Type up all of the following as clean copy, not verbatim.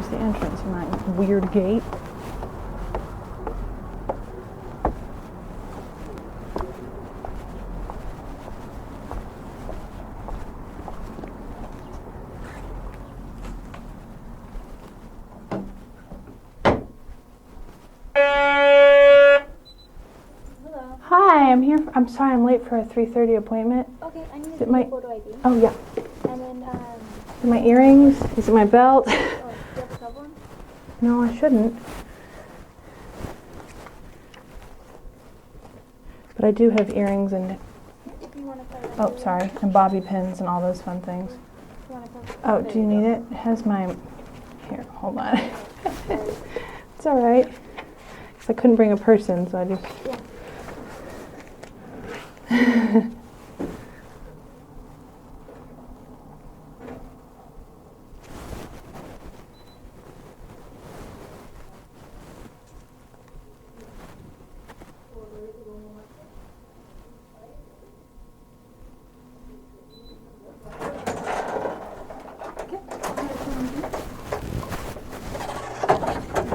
There's the entrance in that weird gate. Hi, I'm here. I'm sorry, I'm late for a 3:30 appointment. Okay, I need Is to it my photo ID. Oh yeah. And then Is it my earrings? Is it my belt? oh, do you have a cell phone? No, I shouldn't. But I do have earrings and If you want to play oh, sorry, and bobby pins and all those fun things. You want to come? Oh, do you need it? It has my here. Hold on. It's all right. 'Cause I couldn't bring a person, so I just. Yeah.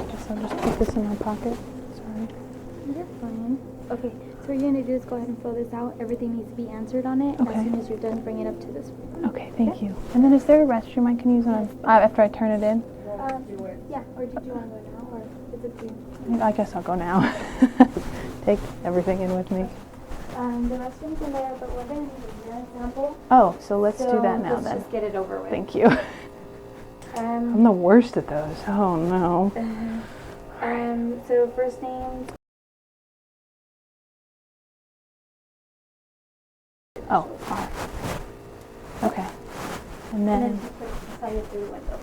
Guess I'll just put this in my pocket. Sorry. You're fine. Okay, so what you're going to do is go ahead and fill this out. Everything needs to be answered on it. Okay. As soon as you're done, bring it up to this room. Okay, thank you. And then is there a restroom I can use after I turn it in? Yeah, or did you want to go now, or is it you? I guess I'll go now. Take everything in with me. The restroom's in there, but we're going to need a urine sample. Oh, so let's do that now let's then. just get it over with. Thank you. I'm the worst at those. Oh no. So first name. Oh, R. Okay. And then. Decided through the window.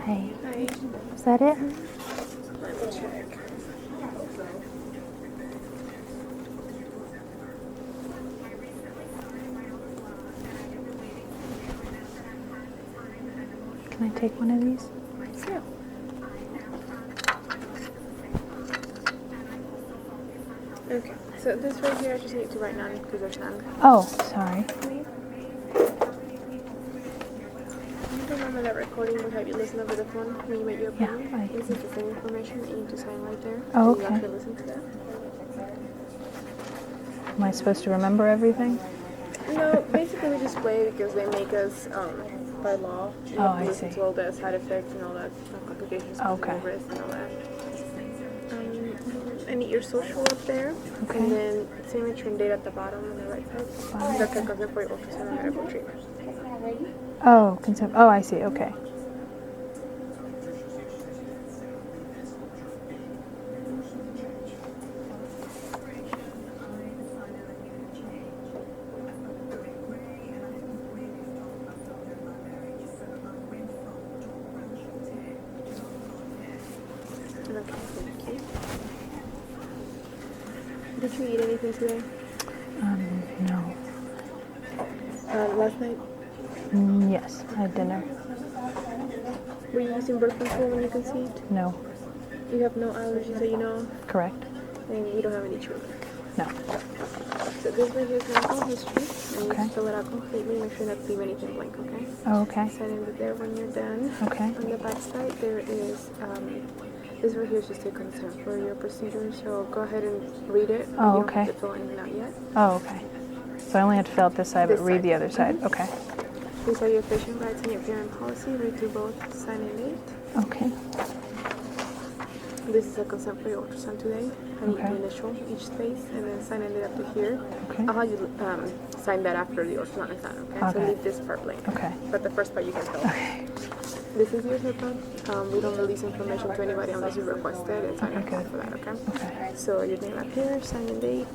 Hey. Hi. Is that it? Let me check. Can I take one of these? Yeah. Okay. So this right here, I just need to write none because there's none. Oh, sorry. You remember that recording would have you listen over the phone when you made your Yeah, appointment? This is the same information that you need to sign right there. Oh, and you okay. actually listen to that. Am I supposed to remember everything? No, basically we just play because they make us, by law, you Oh, have to I listen see. to all the side effects and all that complications, Okay. risks and all that. I need your social up there, Okay. and then signature and date at the bottom on the right side. Bottom, That's a okay. consent for your ultrasound and medical treatment. Oh, consent. Oh, I see. Okay. Okay, thank you. Did you eat anything today? No. Last night? Yes, I had dinner. Were you using birth control when you conceived? No. You have no allergies that you know of, Correct. and you don't have any children. No. So this right here is medical history, and you Okay. just fill it out completely. Make sure not to leave anything blank, okay? Oh, okay. Sign in there when you're done. Okay. On the back side, there is, this right here is just a consent for your procedure, so go ahead and read it. Oh, You don't okay. have to fill anything out yet. Oh, okay. So I only have to fill out this side, This but read side. the other side. Mhm. Okay. These are your patient rights and your parent policy. Read through both, sign and date. Okay. This is a consent for your ultrasound today. I need Okay. to initial each space and then sign and date up to here. Okay. I'll have you sign that after the ultrasound is done, okay? So Okay. leave this part blank. Okay. But the first part you can fill. Okay. This is your HIPAA. We don't release information to anybody unless you request it and sign Okay, up good. for that, okay? Okay. So your name up here, sign and date.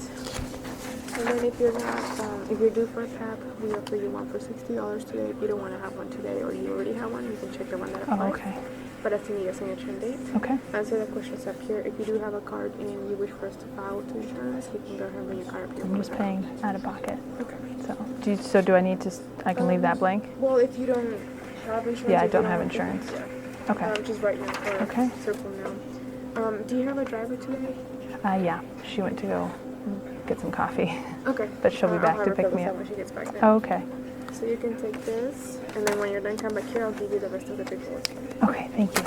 And then if you're not, if you're due for a PAP, we offer you one for $60 today. If you don't want to have one today or you already have one, you can check the one that Oh, applies. okay. But I still need a signature and date. Okay. Answer the questions up here. If you do have a card and you wish for us to file to insurance, you can go ahead and bring your card up here. I'm just paying out of pocket. Okay. So do I need to? I can leave that blank? Well, if you don't have insurance, Yeah, I if you don't have insurance. Yeah. Okay. Just right now for Okay. circle now. Do you have a driver today? Yeah. She went to go get some coffee. Okay. But she'll be back I'll to have her pick fill me this up. out when she gets back then. Oh, okay. So you can take this, and then when you're done, come back here. I'll give you the rest of the paperwork. Okay. Thank you.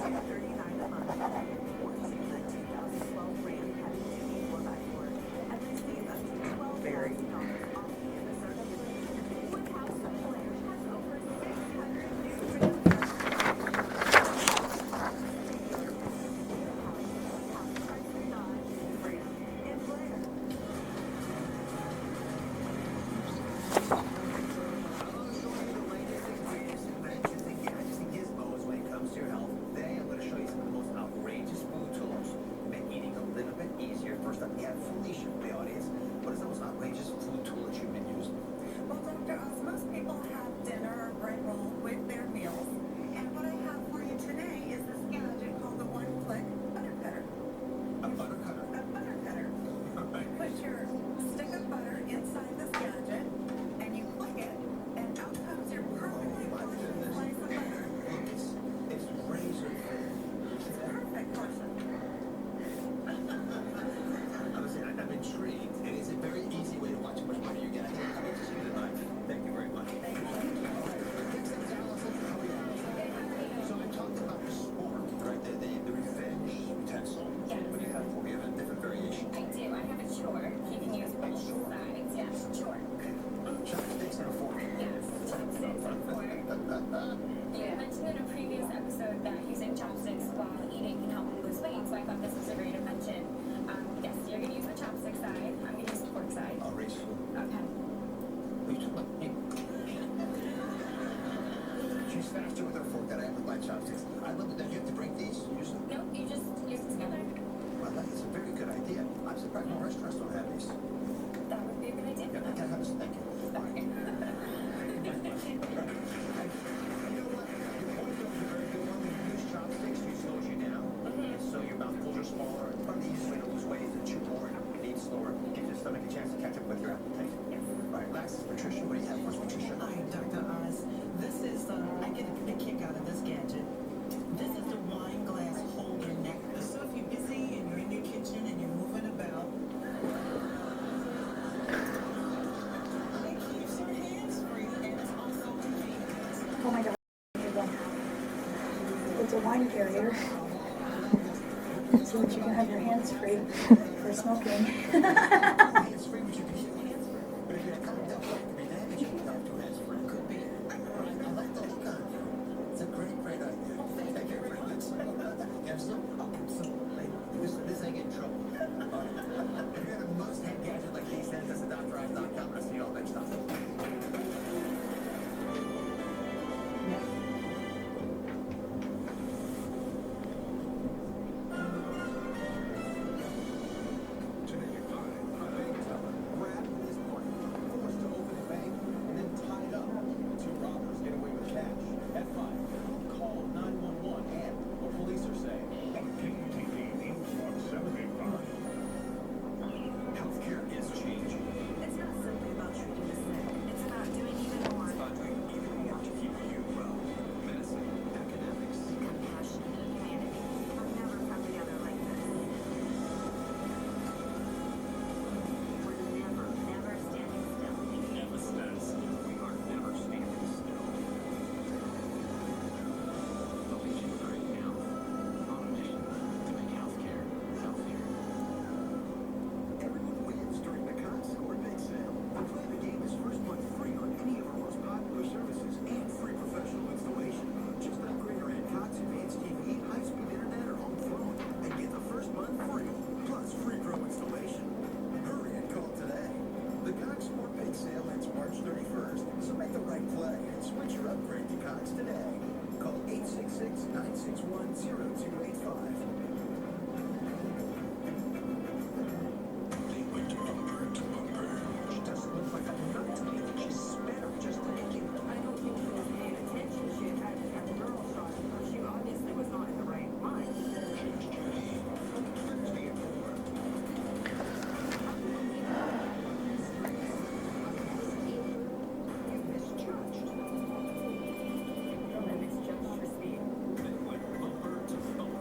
$239 a month. Or choose the 2012 Ram heavy-duty 4x4 and receive up to $12,000 off the service. Woodhouse Solar has over 600 new Well, Dr. Oz, most people have dinner or bread roll with their meals. And what I have for you today is this gadget called the one-click butter cutter. A butter cutter? A butter cutter. Put your stick of butter inside this gadget, and you click it, and out comes your perfectly portioned slice of butter. It's razor thin. It's perfect portion. Honestly, I'm intrigued. And it's a very easy way to watch how much butter you get. I think I'm interested in the knife. Thank you very much. Thank you. So I talked about the sport, right? The revenge utensil. Yes. What do you have for me? You have a different variation. I do. I have a chore. You can use both sides. Yes, chore. Chopsticks and a fork. Yes, chopsticks and fork. You had mentioned in a previous episode that using chopsticks while eating can help lose weight, so I thought this was a great invention. Yes, you're going to use the chopstick side. I'm going to use the fork side. I'll race. Okay. What are you talking about? She's faster with her fork than I am with my chopsticks. I love it. Then you have to break these. You just, No, you just use it together. well, that's a very good idea. I'm surprised more restaurants don't have these. That would be a good idea. Yeah, I can have this. Thank you. Okay. You know what? Your point though is a very good one. When you use chopsticks, it slows you down. And so your mouthfuls are smaller. Part of the easiest way to lose weight is to chew more and eat slower. Gives your stomach a chance to catch up with your appetite. Yes. All right, last is Patricia. What do you have for us, Patricia? Hi, Dr. Oz. This is, I get a kick out of this gadget. This is the wine glass holder necklace. So if you're busy and you're in your kitchen and you're moving about, it keeps your hands free and it's also convenient. Oh my god. It's a wine carrier. So that you can have your hands free for smoking. Hands free, but you can keep your hands free. But if you're coming down, it could be damaging to have two hands free. Could be. I like the look on you. It's a great idea. Thank you very much. Have some? Oh, absolutely. This ain't get in trouble. If you have a must-have gadget like these, send us a DrOz.com. I'll see you all next time. Today at 5, a bank teller grabbed his partner, forced to open a bank, and then tied up. Two robbers get away with cash. At 5, call 911 and what police are saying. Healthcare is changing. It's not simply about treating the sick. It's about doing even more. It's about doing even more to keep you well. Medicine, academics. Compassion, humanity. I've never felt together like this. We're never standing still. Never stand still. We are never standing still. Allegiant Great Health. On a mission to make healthcare healthier. Everyone wins during the Cox Score Big Sale. Play the game is first month free on any of our most popular services and free professional installation. Just upgrade or add Cox Advanced TV, high-speed internet, or home phone, and get the first month free, plus free pro installation. Hurry and call today. The Cox Sport Big Sale ends March 31st, so make the right play and switch your upgrade to Cox today. Call 866-961-0285. She doesn't look like a nut to me. She's better just thinking. I don't think she was paying attention. She had had to have a girl shot. She obviously was not in the right mind. They went bumper to bumper.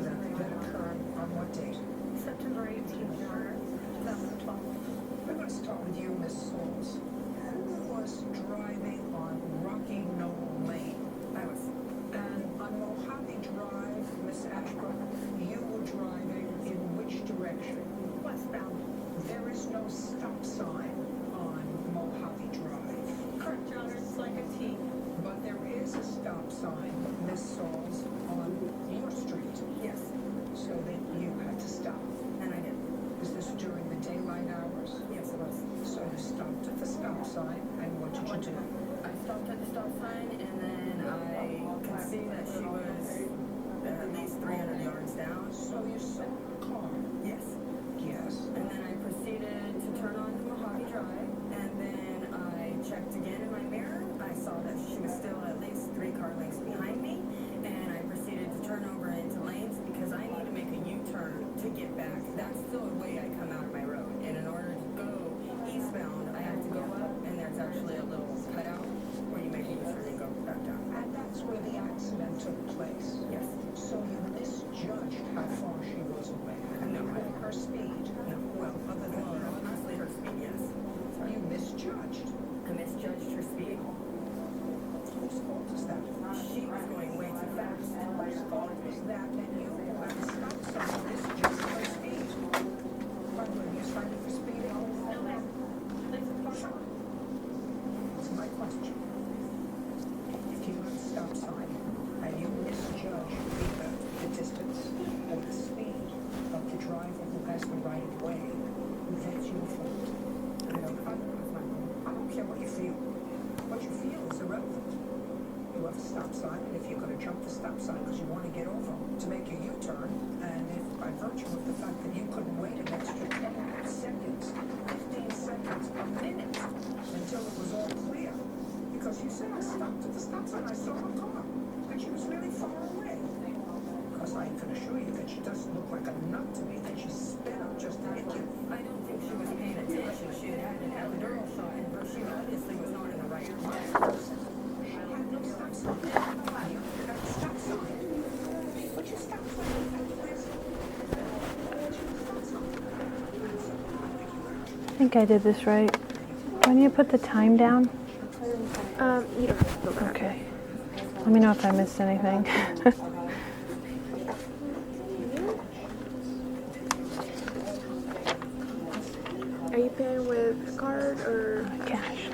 accident that occurred on what date? September 18th, Your Honor, 2012. I'm going to start with you, Miss Souls. Who was driving on Rocky Knoll Lane? I was. And on Mojave Drive, Miss Ashbrook, you were driving in which direction? Westbound. There is no stop sign on Mojave Drive. Correct, Your Honor, it's like a T. But there is a stop sign, Miss Sauls, on your street. Yes, So that you had to stop. and I did. Is this during the daylight hours? Yes, it was. So you stopped at the stop sign, and what did you do? I stopped at the stop sign and then I could see that she was at least 300 yards down. So you saw a car. Yes. Yes. And then I proceeded to turn on to Mojave Drive and then I checked again in my mirror. I saw that she was still at least 3 car lengths behind me and I proceeded to turn over into lanes because I need to make a U-turn to get back. That's still a way I come out of my road. And in order to go eastbound, I have to go up and there's actually a little cutout where you make a U-turn and go back down. And that's where the accident took place. Yes. So you misjudged how far she was away. No. Her speed. No. Well, other than Well, that, honestly, her speed, yes. you misjudged. I misjudged her speed. Whose fault is that? She was going way too fast. Whose fault is that? And you at the stop sign misjudged her speed. By the way, you're cited for speeding? No, ma'am. Please, Sure. That's my question. If you were at the stop sign and you misjudge either the distance or the speed of the driver who has the right of way, that's your fault. I don't know. It was my fault. I don't care what you feel. What you feel is irrelevant. You have a stop sign, and if you're going to jump the stop sign because you want to get over to make a U-turn, and if by virtue of the fact that you couldn't wait an extra 10 seconds, 15 seconds, a minute until it was all clear, because you said I stopped at the stop sign, I saw a car, but she was really far away. Because I can assure you that she doesn't look like a nut to me, that she sped up just to hit you. I don't think she was paying attention. She had had an epidural shot and she obviously was not in the right mind. She had no stop sign. You had a stop sign. But your stop sign, where's your stop sign? I think I did this right. When you put the time down? You don't have to go back. Okay. Let me know if I missed anything. Are you paying with card or Cash.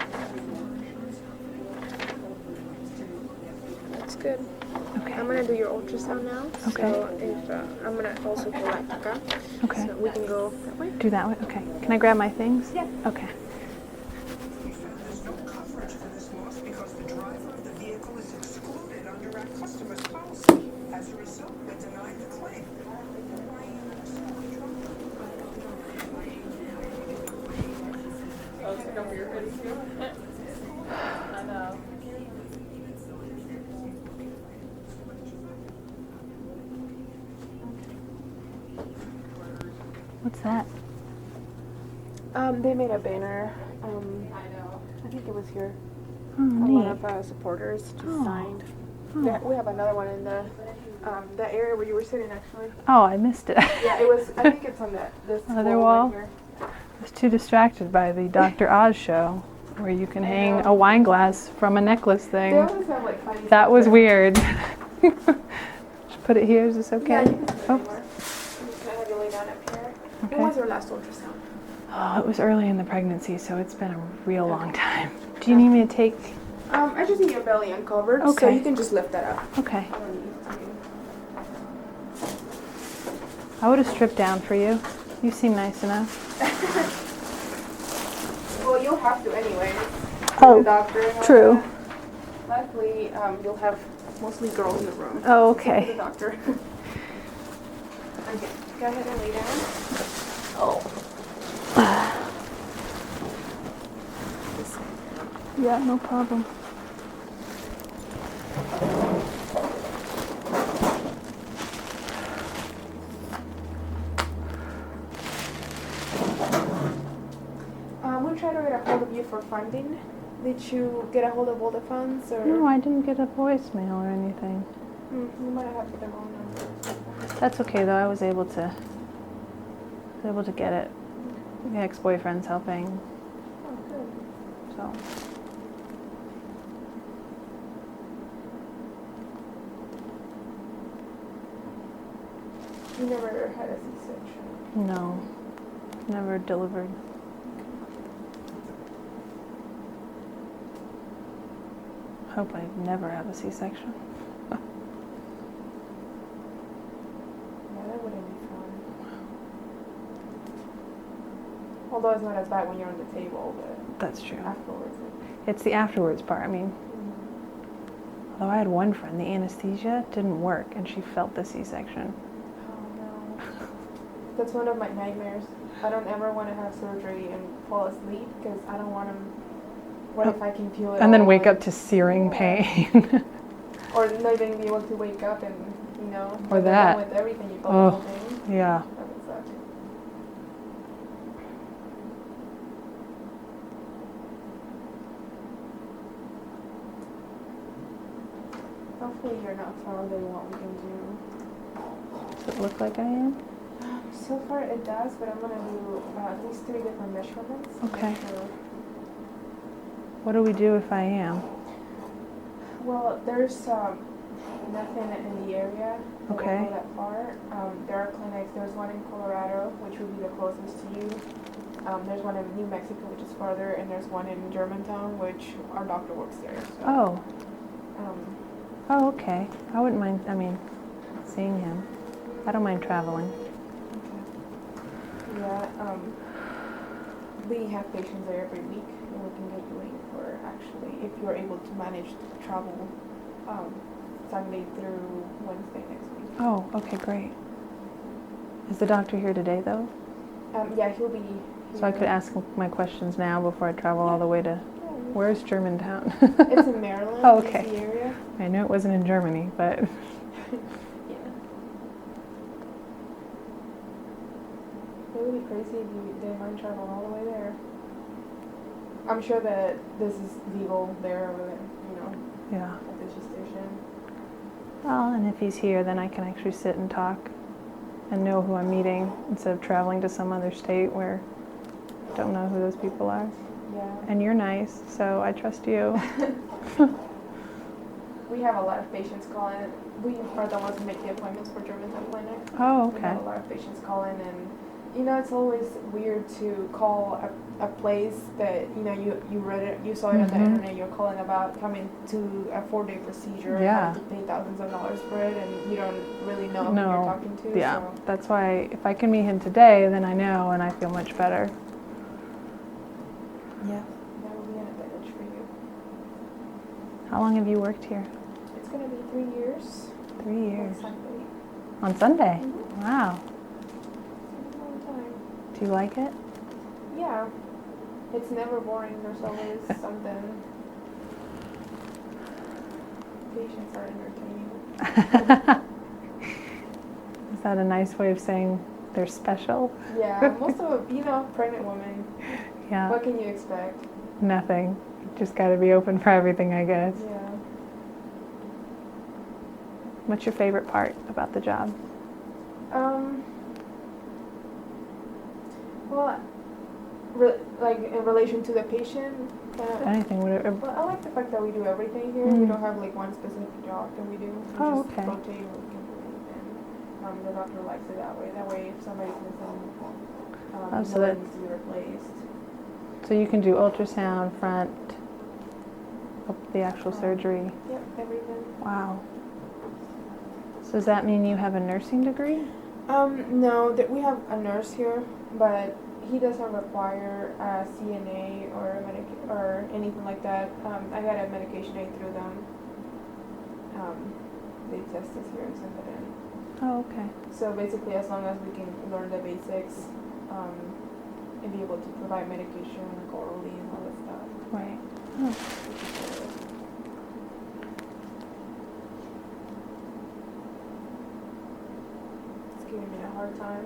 that's good? Okay. I'm gonna do your ultrasound now. Okay. So if I'm gonna also collect, okay? Okay. So we can go that way. Do that way? Okay. Can I grab my things? Yeah. Okay. We found there's no coverage for this loss because the driver of the vehicle is excluded under our customer's policy. As a result, we denied the claim. Why are you not sorry, What's that? They made a banner. I think it was here. Oh, A neat. lot of supporters just Oh. signed. Oh. We have another one in the that area where you were sitting actually. Oh, I missed it. Yeah, it was. I think it's on this Other wall. wall? Right here. I was too distracted by the Dr. Oz show where you can hang a wine glass from a necklace They thing. always have like funny That was stuff. weird. Just put it here. Is this okay? Yeah, you can sit Oh, anywhere. I'm just gonna have you lay down up here. Okay. When was your last ultrasound? oh, it was early in the pregnancy, so it's been a real long time. Do you need me to take? I just need your belly uncovered, so Okay. you can just lift that up. Okay. I would have stripped down for you. You seem nice enough. Well, you'll have to anyway. Oh, The doctor. and all true. that. Luckily, you'll have mostly girls in the room. Oh, The okay. doctor. Okay, go ahead and lay down. Yeah, no problem. We'll try to get a hold of you for funding. Did you get a hold of all the funds, or No, I didn't get a voicemail or anything. You might have the wrong number. That's okay though. I was able to get it. The ex-boyfriend's helping, Oh, good. so. You never had a C-section. No, never delivered. Hope I never have a C-section. Yeah, that wouldn't be fun. Although it's not as bad when you're on the table, but That's true. afterwards. It's the afterwards part. I mean, although I had one friend, the anesthesia didn't work, and she felt the C-section. Oh no. That's one of my nightmares. I don't ever want to have surgery and fall asleep because I don't want to. What if I can feel it? And then all, wake like- up to searing Yeah. pain. Or not even be able to wake up and, you know, Or when you're that. done with everything, you felt Oh. the whole thing. Yeah. That would suck. Hopefully you're not farther than what we can do. Does it look like I am? So far it does, but I'm gonna do at least 3 different measurements. to make Okay. sure. What do we do if I am? Well, there's nothing in the area. That Okay. Won't go that far. There are clinics. There's one in Colorado, which would be the closest to you. There's one in New Mexico, which is farther, and there's one in Germantown, which our doctor works there. So, Oh. Um, Oh, okay. I wouldn't mind, seeing him. I don't mind traveling. yeah. We have patients there every week, and we can get you in for actually, if you're able to manage travel, Sunday through Wednesday next week. Oh, okay, great. Is the doctor here today, though? Yeah, he'll be. So I could here. ask him my questions now before I travel all the way to... Yeah, Where's Germantown? it's in Maryland, Oh, okay. DC area. I knew it wasn't in Germany, but... Yeah. It would be crazy if you didn't mind traveling all the way there. I'm sure that this is legal there, you know, Yeah. at the station. Well, and if he's here, then I can actually sit and talk and know who I'm meeting instead of traveling to some other state where I don't know who those people are. Yeah. And you're nice, so I trust you. We have a lot of patients calling. We are the ones who make the appointments for Germantown Clinic. Oh, We okay. have a lot of patients calling, and you know, it's always weird to call a place that you read it, you saw it on the Mhm. internet. You're calling about coming to a 4-day procedure, and Yeah. having to pay thousands of dollars for it, and you don't really know who No. you're talking to. Yeah, So. that's why if I can meet him today, then I know and I feel much better. Yeah, that will be an advantage for you. How long have you worked here? It's gonna be 3 years. 3 on years. Sunday. On Sunday? Mhm. Wow. It's a long time. Do you like it? Yeah, it's never boring. There's always something. Patients are entertaining. Is that a nice way of saying they're special? Yeah, most of pregnant women. Yeah. What can you expect? Nothing. Just got to be open for everything, I guess. Yeah. What's your favorite part about the job? Well, like in relation to the patient. Anything, whatever. Well, I like the fact that we do everything here. We Mm. don't have like one specific job that we do. We Oh, just okay. rotate and we can do anything. The doctor likes it that way. That way, if somebody's missing, Oh, so nobody that- needs to be replaced. So you can do ultrasound, front, the actual surgery. Yep, everything. Wow. So does that mean you have a nursing degree? No, that we have a nurse here, but he doesn't require a CNA or or anything like that. I got a medication aid through them. They test us here and send it in. Oh, okay. So basically, as long as we can learn the basics, and be able to provide medication like orally and all that stuff. Right. Oh. It's giving me a hard time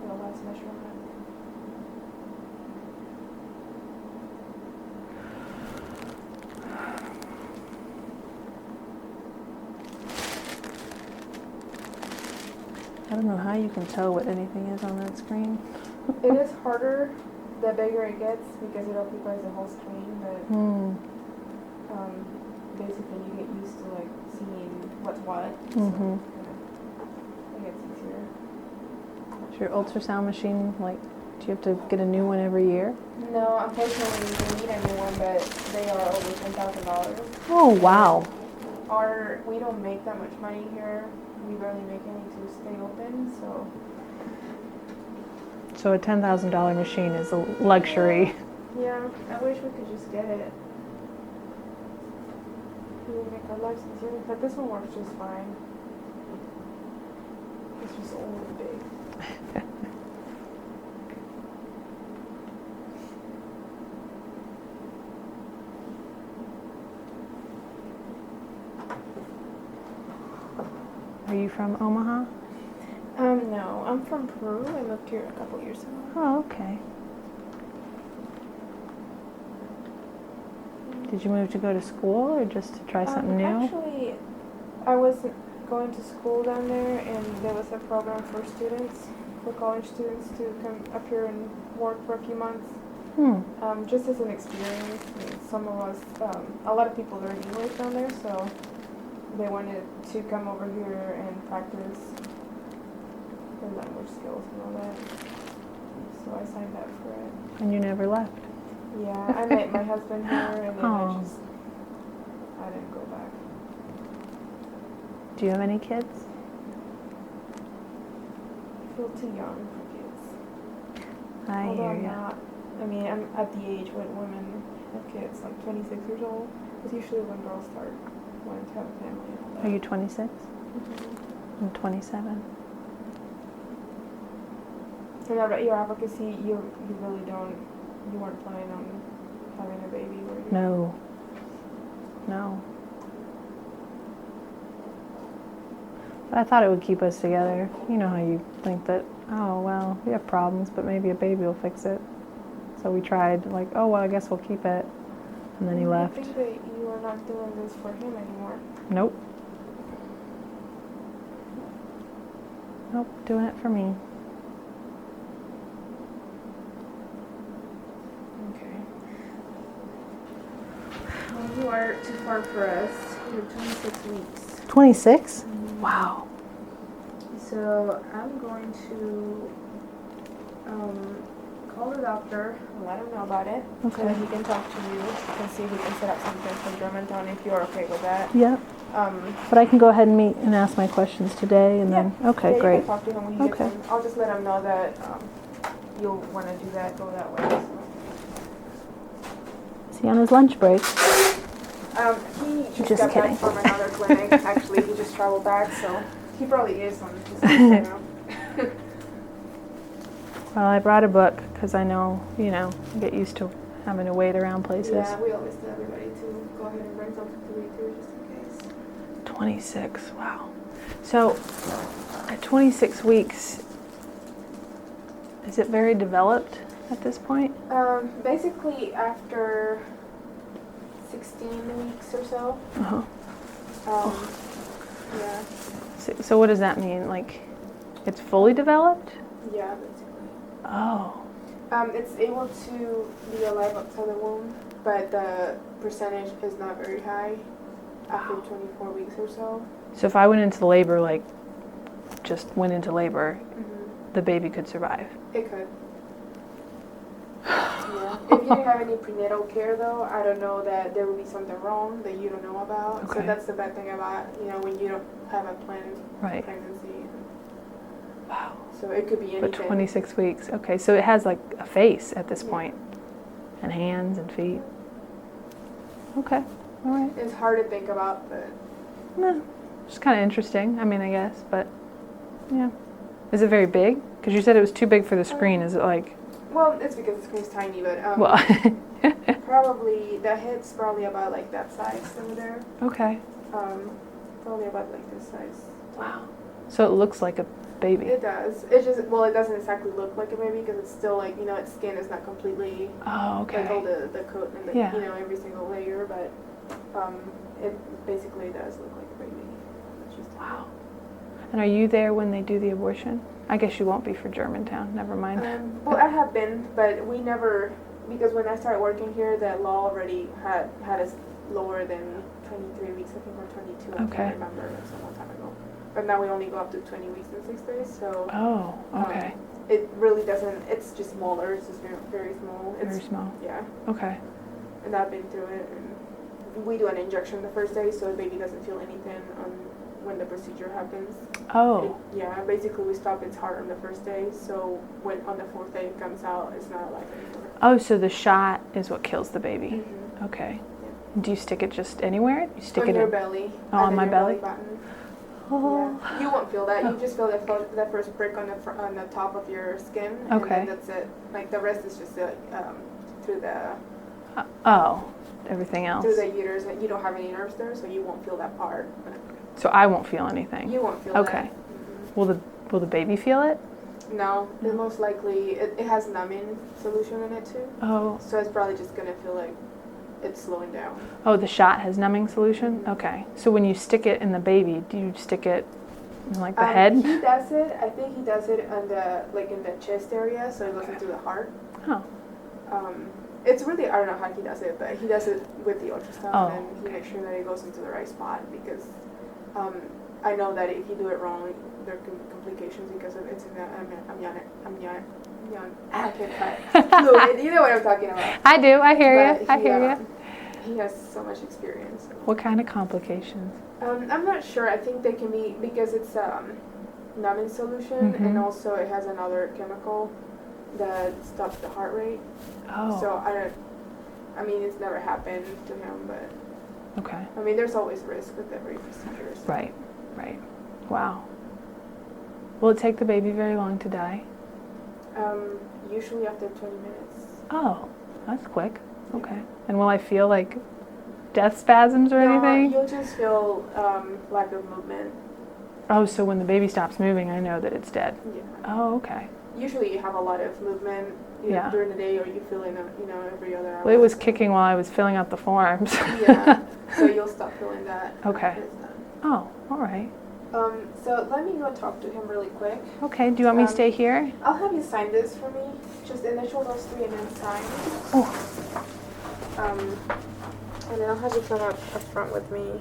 for the last measurement. don't know how you can tell what anything is on that screen. It is harder the bigger it gets because it occupies the whole screen, but basically you get used to like seeing what's what. So it gets easier. Is your ultrasound machine, like, do you have to get a new one every year? No, unfortunately we need a new one, but they are over $10,000. Oh, wow. We don't make that much money here. We barely make any to stay open, so. So a $10,000 machine is a luxury. Yeah, I wish we could just get it. It would make our lives easier, but this one works just fine. It's just old and big. Are you from Omaha? No, I'm from Peru. I moved here a couple years ago. Oh, okay. Did you move to go to school or just to try something new? Actually, I was going to school down there, and there was a program for students, for college students to come up here and work for a few months. Just as an experience. I mean, some of us, a lot of people learn English down there, so they wanted to come over here and practice their language skills and all that. So I signed up for it. And you never left? Yeah, I met my husband here, and then Oh. I didn't go back. Do you have any kids? I feel too young for kids. I Although hear I'm you. not. I mean, I'm at the age when women have kids, like 26 years old. It's usually when girls start wanting to have a family and all that. Are you 26? Mhm. I'm 27. And about your advocacy, you really don't, you weren't planning on having a baby, were you? No. No. But I thought it would keep us together. You know how you think that, oh, well, we have problems, but maybe a baby will fix it. So we tried, like, oh, well, I guess we'll keep it. And then he left. I think that you are not doing this for him anymore. Nope. Nope, doing it for me. Okay. Well, you are too far for us. You're 26 weeks. 26? Wow. So I'm going to call the doctor and let him know about it. So Okay. that he can talk to you and see if we can set up something for Germantown if you're okay with that. Yep. But I can go ahead and meet and ask my questions today and then, okay, yeah, great. You can talk to him when he gets Okay. in. I'll just let him know that you'll want to do that, go that way. So. Is he on his lunch break? He just Just got kidding. back from another clinic. Actually, he just traveled back, so he probably is on his way now. Well, I brought a book because I know, you know, I get used to having to wait around places. Yeah, we always tell everybody to go ahead and bring something to read through just in case. 26, wow. So at 26 weeks, is it very developed at this point? Basically, after 16 weeks or so. Uh-huh. Yeah. So what does that mean? Like, it's fully developed? Yeah, basically. Oh. It's able to be alive outside the womb, but the percentage is not very high after 24 weeks or so. So if I went into labor, like, just went into labor, Mm-hmm. the baby could survive? It could. Yeah. If you didn't have any prenatal care, though, I don't know that there would be something wrong that you don't know about. Okay. So that's the bad thing about, you know, when you don't have a planned Right. pregnancy. Wow. So it could be anything. But 26 weeks. Okay, so it has like a face at this Yeah. point, and hands and feet. Okay, all right. It's hard to think about, but No, it's kind of interesting. I mean, I guess, but yeah. Is it very big? Because you said it was too big for the screen. Is it like? well, it's because the screen's tiny, but Well. probably the head's probably about like that size over there. Okay. Probably about like this size. Wow. So it looks like a baby. It does. It just, well, it doesn't exactly look like a baby because it's still like, you know, its skin is not completely Oh, like all okay. the coat and the, Yeah. you know, every single layer, but it basically does look like a baby. It's just Wow. And are you there when they do the abortion? I guess you won't be for Germantown. Never mind. Well, I have been, but we never, because when I started working here, the law already had us lower than 23 weeks, I think, or 22. I Okay. can't remember. It was a long time ago. But now we only go up to 20 weeks and 6 days. So Oh, okay. it really doesn't. It's just smaller. It's just very, very small. It's, Very small. Yeah. Okay. And I've been through it. And we do an injection the first day, so the baby doesn't feel anything when the procedure happens. Oh, Yeah, basically we stop its heart on the first day, so when on the 4th day it comes out, it's not alive anymore. oh, so the shot is what kills the baby. Mm-hmm. Okay. Do you stick it just anywhere? You stick On it your in? belly. Oh, on under my your belly? button. Oh. Yeah. You won't feel that. You just feel the first prick on the top of your skin, and Okay. then that's it. Like the rest is just through the Oh, everything else. through the uterus. You don't have any nerves there, so you won't feel that part. So I won't feel anything. You won't feel Okay. that. Will the baby feel it? No, it most likely it has numbing solution in it too, Oh. so it's probably just gonna feel like it's slowing down. Oh, the shot has numbing solution? Mhm. Okay. So when you stick it in the baby, do you stick it in like the head? He does it. I think he does it on in the chest area, so it goes into the heart. Oh. It's really, I don't know how he does it, but he does it with the ultrasound, Oh, and he makes sure that it goes into the right spot, because I know that if you do it wrong, there can be complications because of it's in the I can't cut fluid. You know what I'm talking about. I do. I hear But you. I hear you. He has so much experience. What kind of complications? I'm not sure. I think they can be because it's numbing solution, Mhm. and also it has another chemical that stops the heart rate. Oh. So I mean, it's never happened to him, but Okay. I mean, there's always risk with every procedure. So. Right. Right. Wow. Will it take the baby very long to die? Usually after 20 minutes. Oh, that's quick. Okay. And will I feel like death spasms or No, anything? you'll just feel lack of movement. Oh, so when the baby stops moving, I know that it's dead. Yeah. Oh, okay. Usually you have a lot of movement Yeah. during the day, or you feel it, every other hour. Well, it was kicking while I was filling out the forms. Yeah. So you'll stop feeling that. Okay. after it's done. Oh, all right. So let me go talk to him really quick. Okay. Do you want me to stay here? I'll have you sign this for me. Just initial those 3 and then sign. Oh. And then I'll have you come up front with me.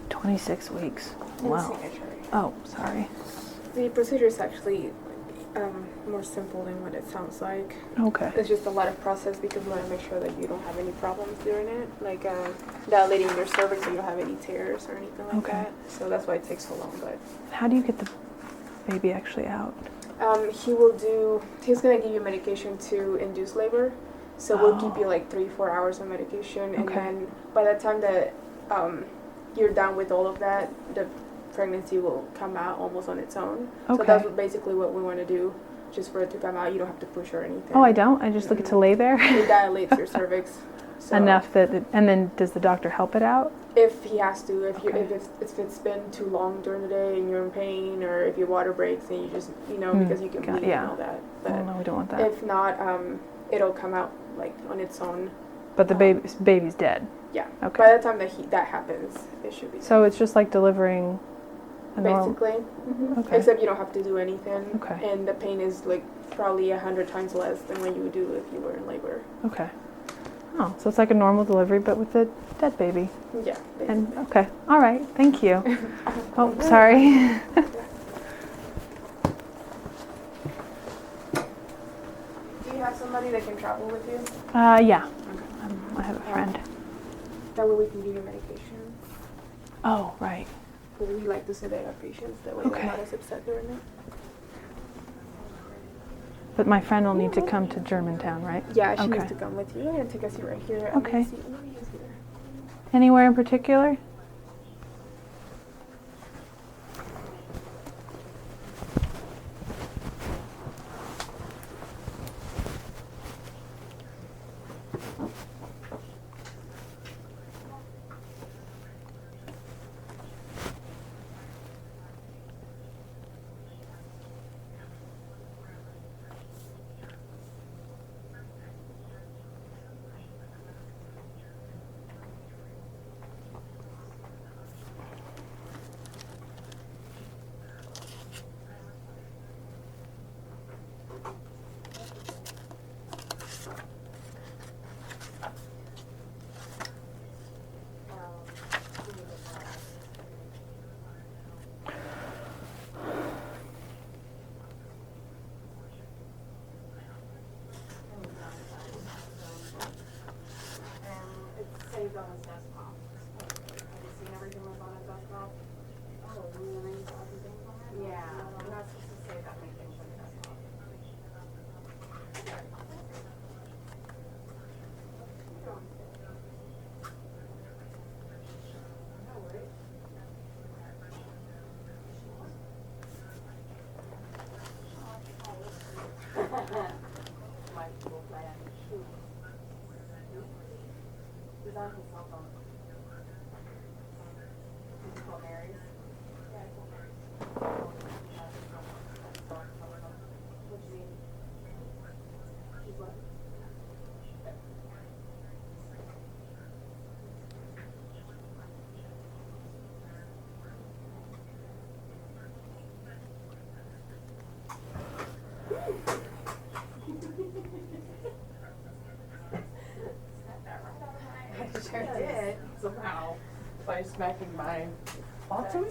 "26 weeks. And Wow. signature. Oh, sorry. The procedure is actually more simple than what it sounds like. Okay. It's just a lot of process because we want to make sure that you don't have any problems during it, like dilating your cervix so you don't have any tears or anything like Okay. that. So that's why it takes so long. But How do you get the baby actually out? he's going to give you medication to induce labor. So we'll give you Oh. like 3-4 hours of medication. And Okay. then by the time that you're done with all of that, the pregnancy will come out almost on its own. So Okay. that's basically what we want to do, just for it to come out. You don't have to push or anything. Oh, I don't? I just look it to lay there? It dilates your cervix. So Enough that, and then does the doctor help it out? if he has to, if Okay. if it's been too long during the day and you're in pain, or if your water breaks and you just because you can Got- bleed yeah. and all that. Oh, But no, we don't want that. if not, it'll come out like on its own. But the baby's dead. Yeah. Okay. By the time that happens, it should be. So it's just like delivering a normal. basically. Okay. Except you don't have to do anything. Okay. And the pain is like probably 100 times less than what you would do if you were in labor. Okay. Oh, so it's like a normal delivery, but with a dead baby. Yeah. And okay, all right, thank you. Oh, sorry. Do you have somebody that can travel with you? Yeah. I have a friend. That way we can give you medication. Oh, right. Because we like to sedate our patients. That way Okay. they're not as upset during it. But my friend will need to come to Germantown, right? Yeah, she needs Okay. to come with you and take us right here. Okay. Let me use here. Anywhere in particular? lived on his desktop. Have you seen everything that's on his desktop? Oh, and then I saw everything on it? Yeah, you're not supposed to save that many things on your desktop. No worries. My little plan. He's on his cell phone. Did you call Mary's? Yeah, I called Mary's. What do you mean? She's what? I sure did, somehow, by smacking my bottom.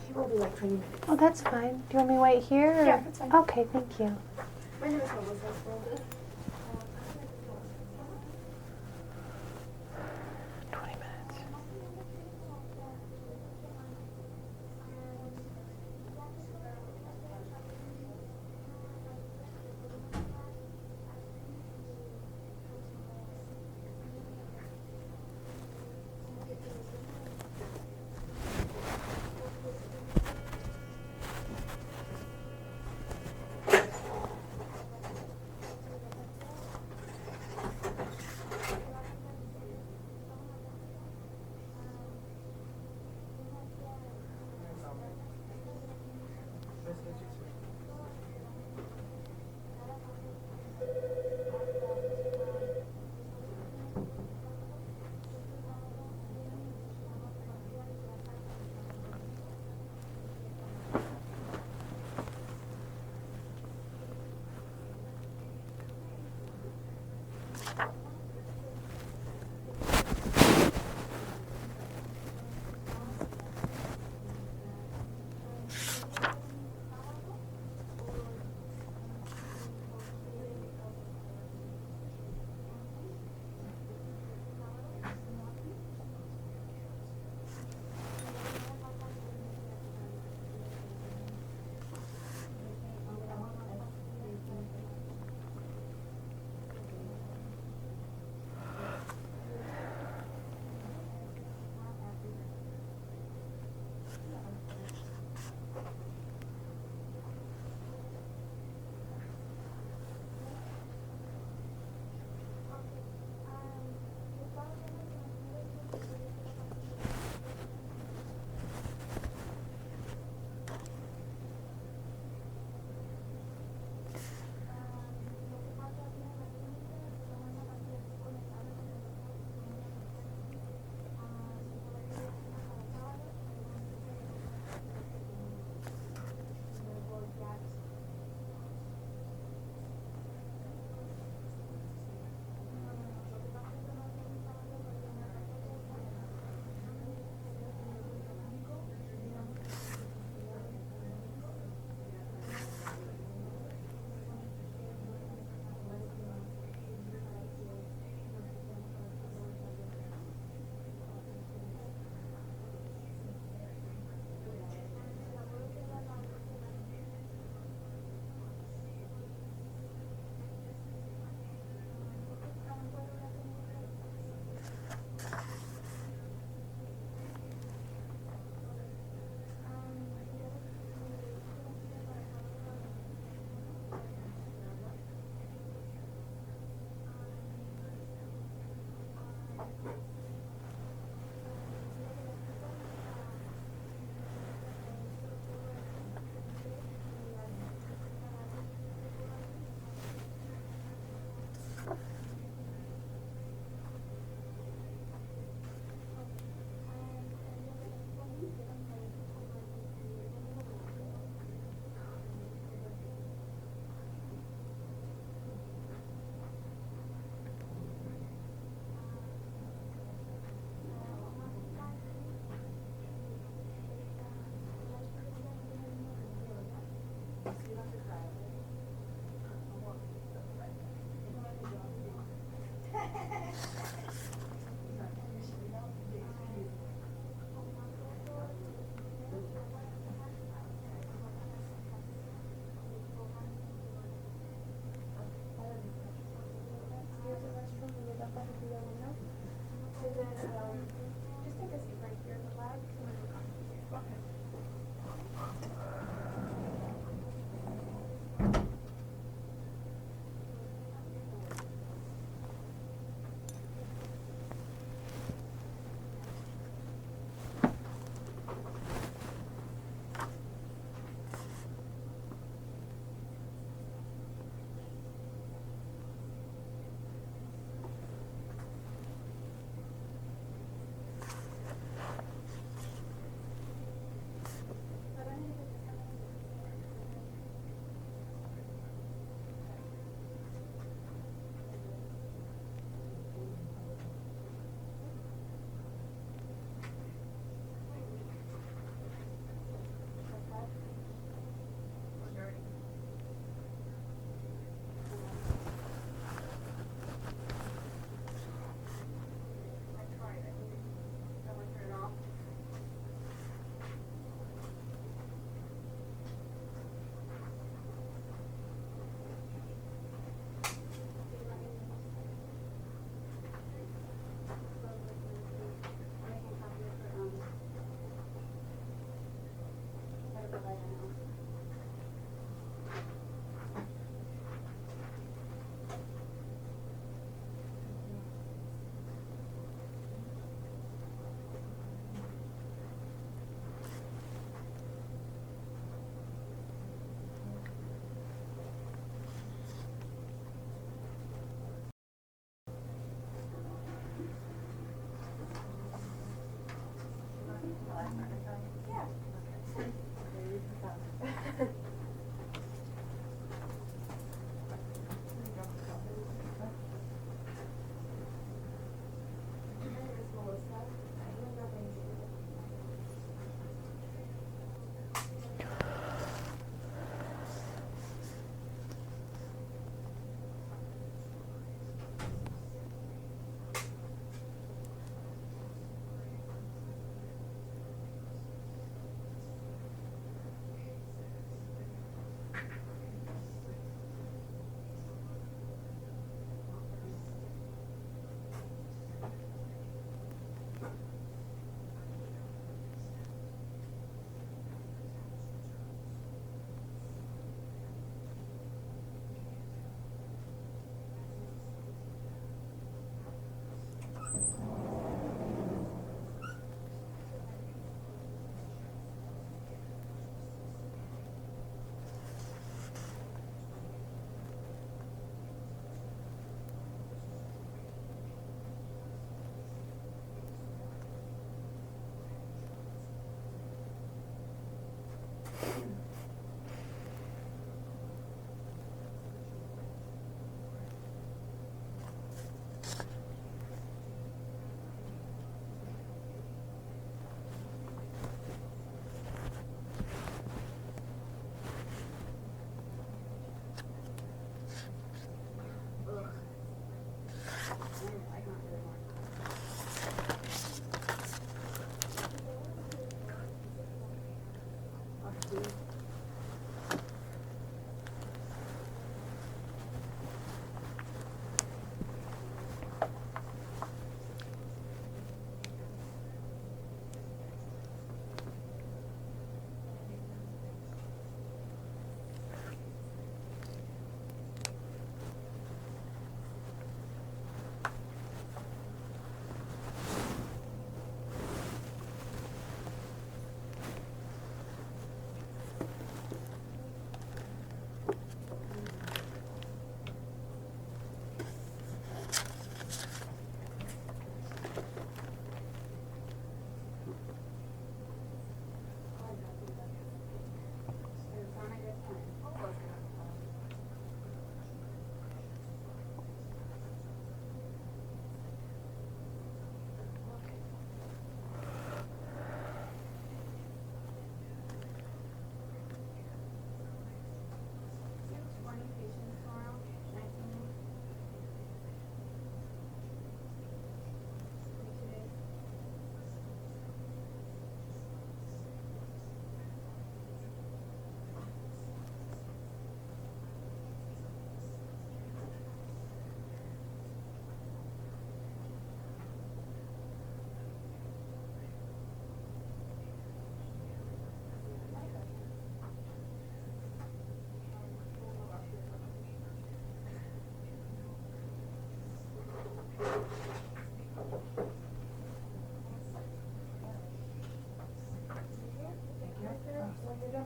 He will be like 20 minutes. Oh, that's fine. Do you want me to wait here? Or? Yeah, that's fine. Okay, thank you. My name is Melissa. 20 minutes.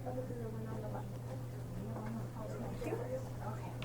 thought this is the one on the left. Thank you. Okay.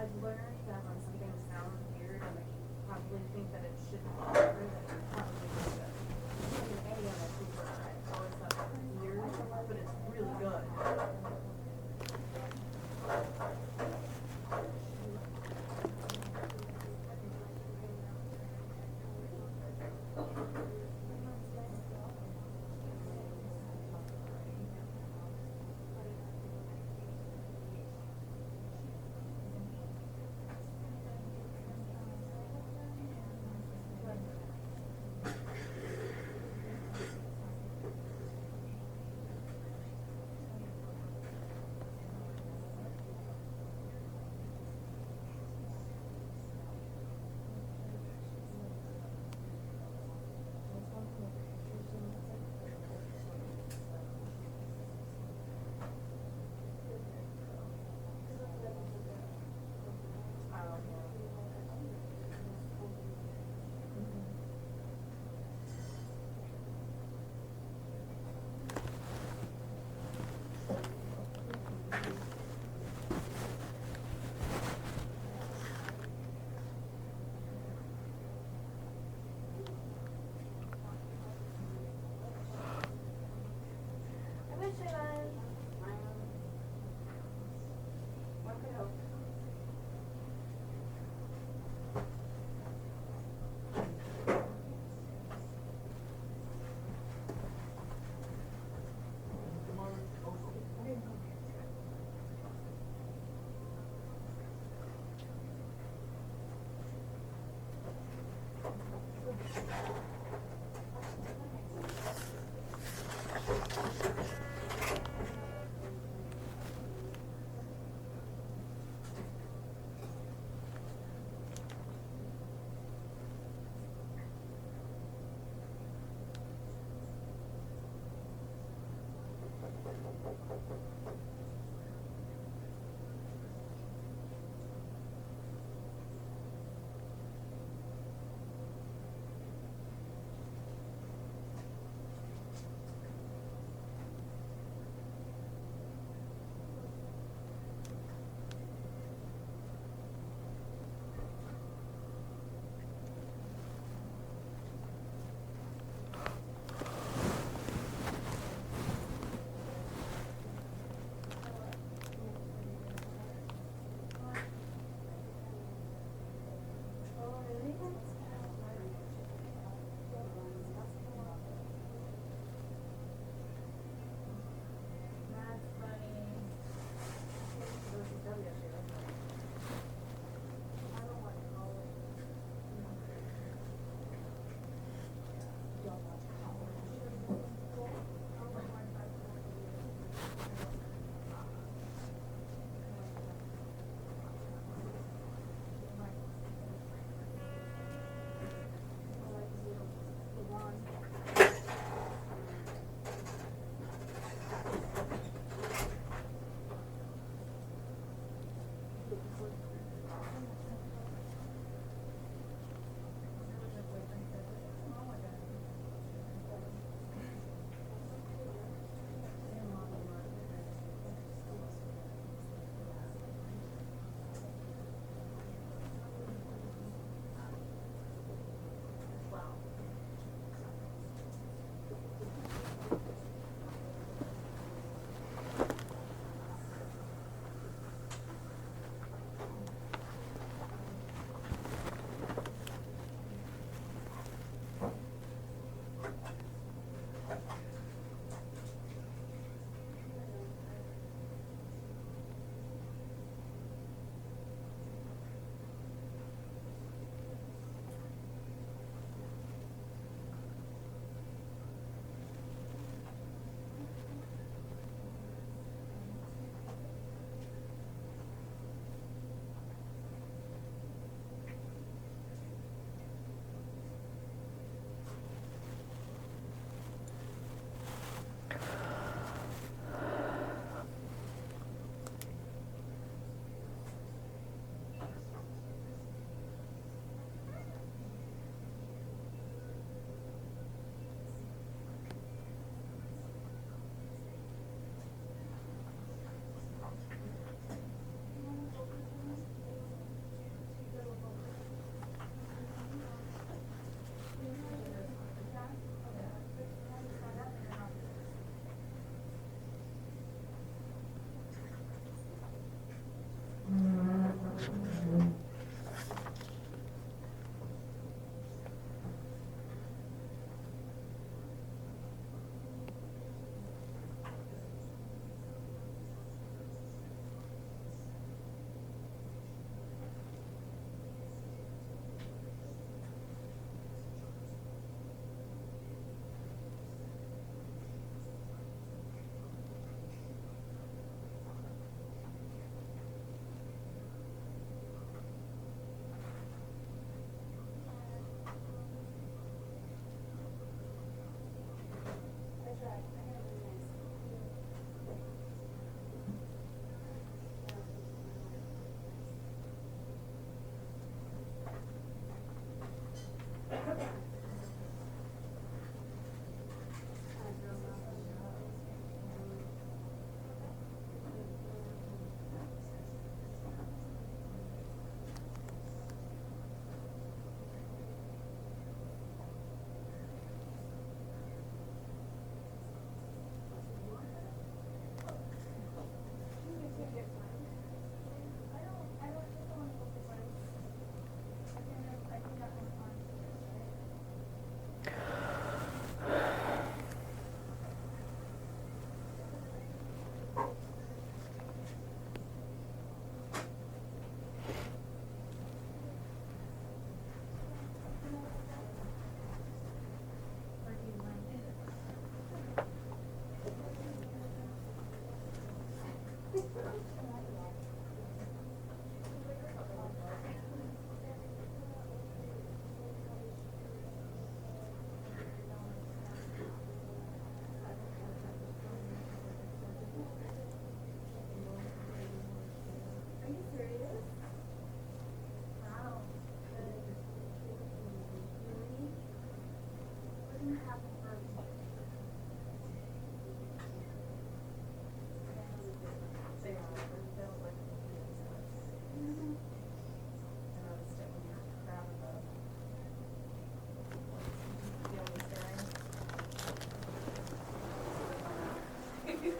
I've learned that when something sounds weird and that you probably think that it shouldn't be weird, that it probably is good. Like an A on a cheeseburger, I always thought that was weird, but it's really good.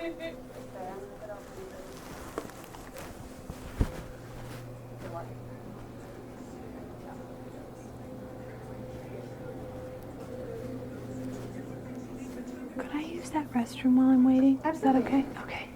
Could I use that restroom while I'm waiting? Is that okay? Okay.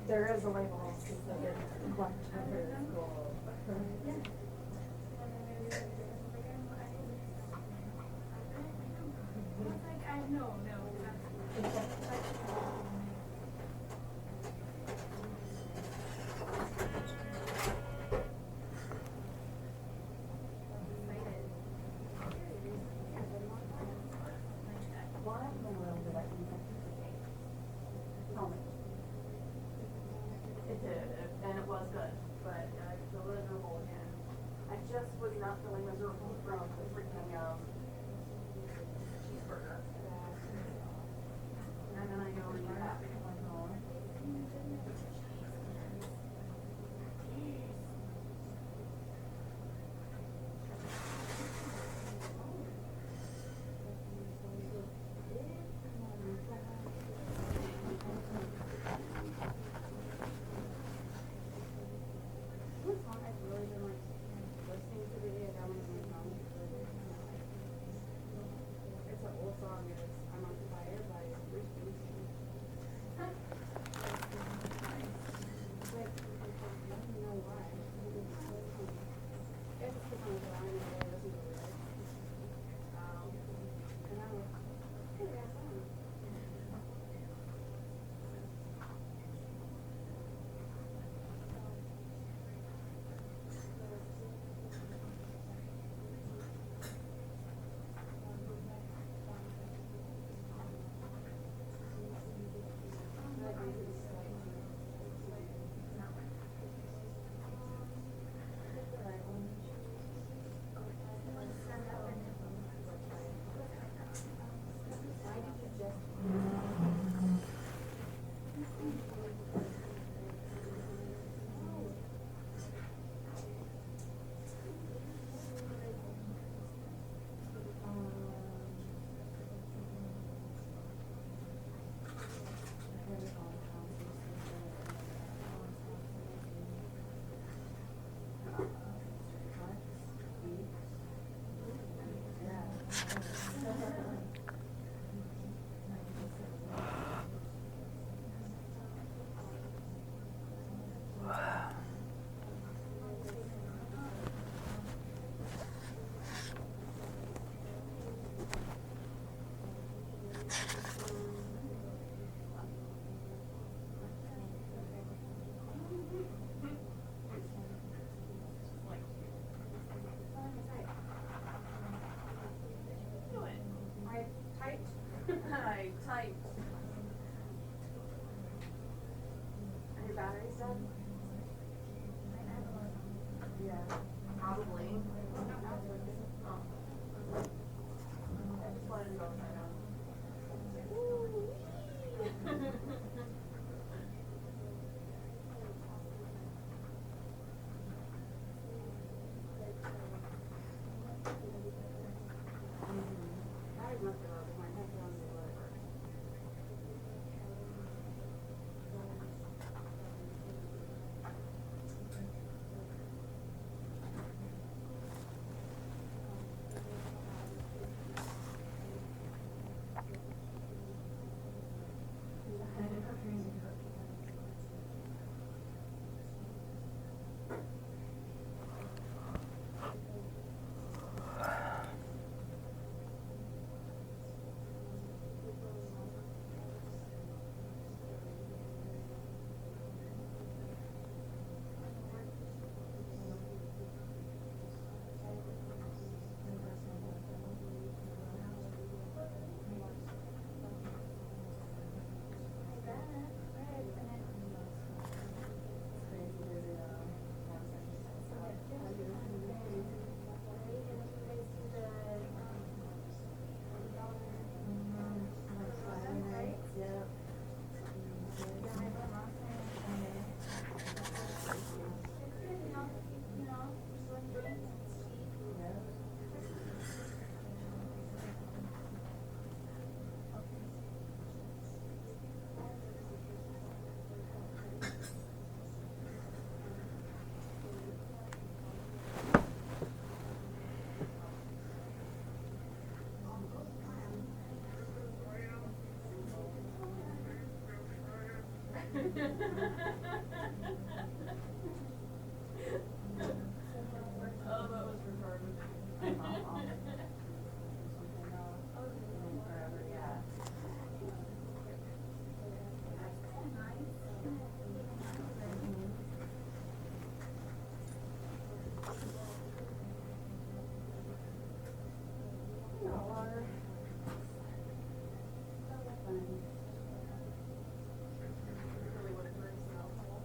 There is a label that collect It did, and it was good, but I feel miserable again. I just was not feeling miserable from the freaking cheeseburger. really tight. Are your batteries dead? Yeah, probably. Oh. I just wanted to go upside down. Batteries must be low, because my headphones are low. Oh, that was retarded. Really would have burned some alcohol.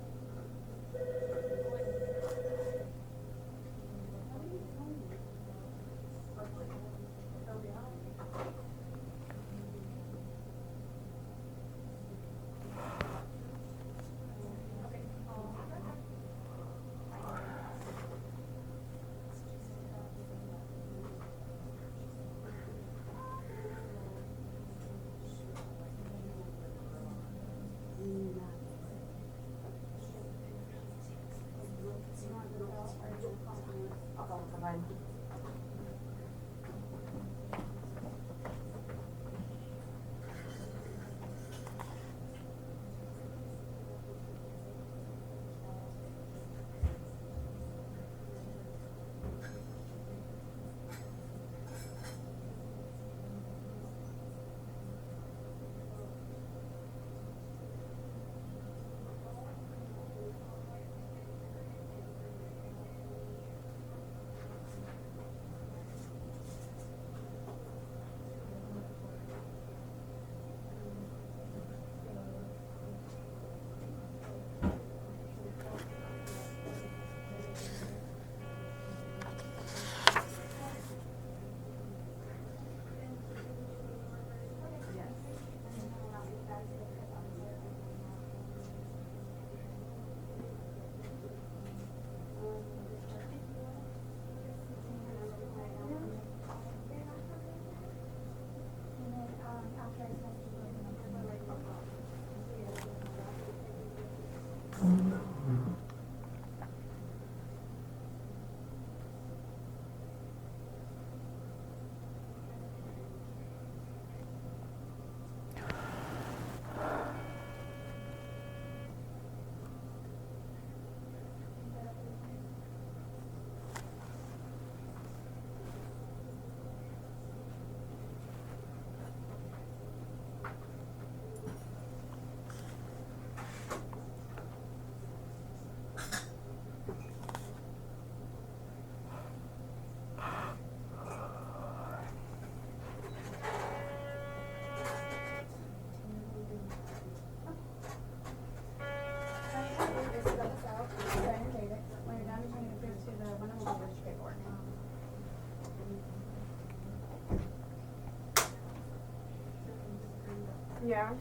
Yeah.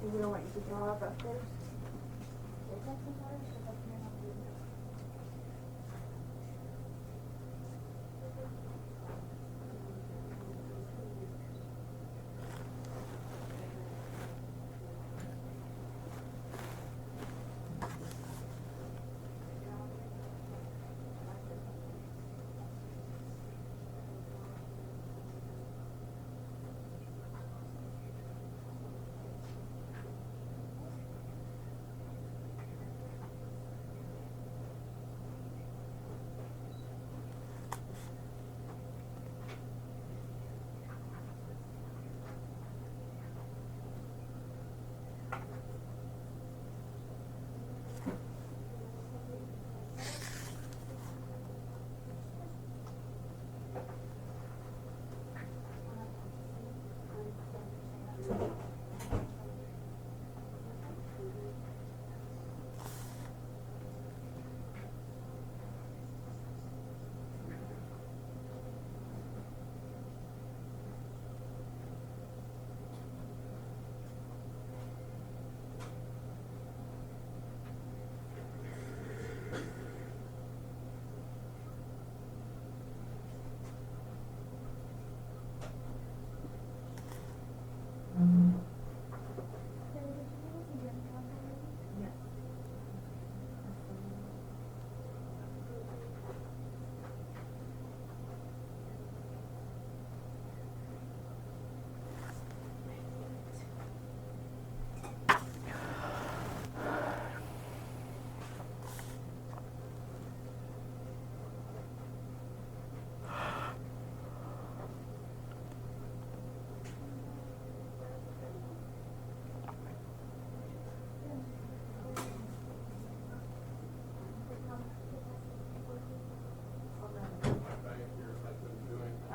And we don't want you to throw up upstairs.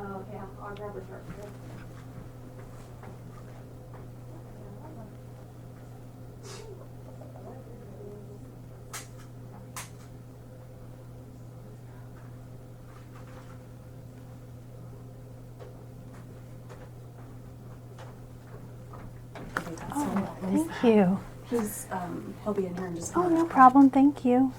Oh, okay, I'll grab her shirt. Oh, thank you. He'll be in here in just a Oh, minute. no problem. Thank you.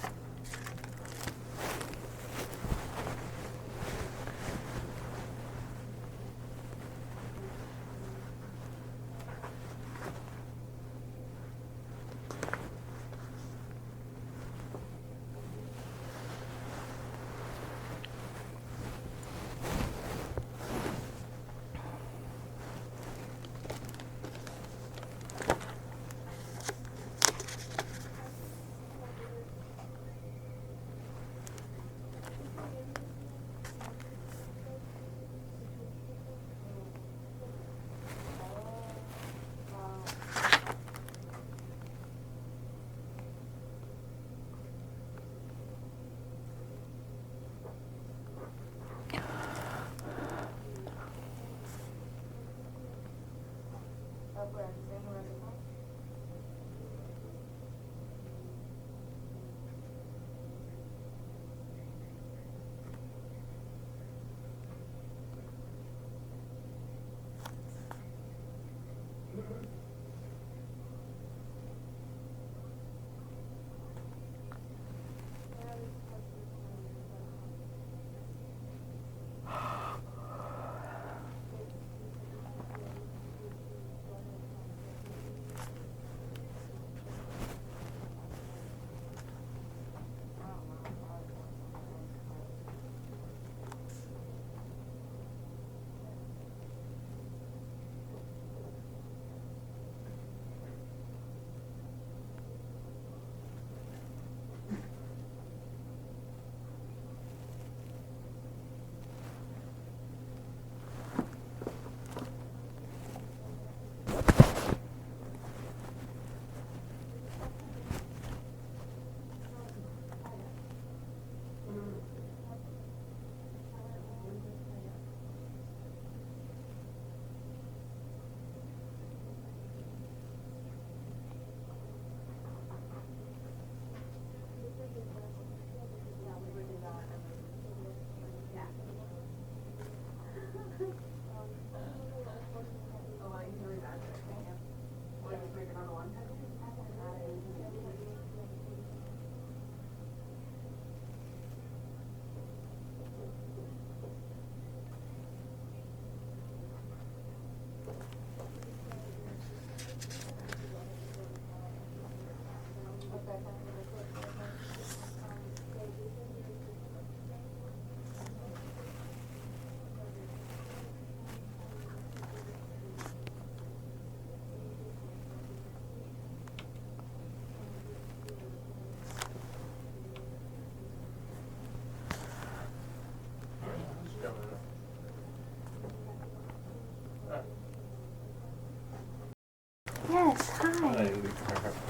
Yes, hi. Hi, how are you?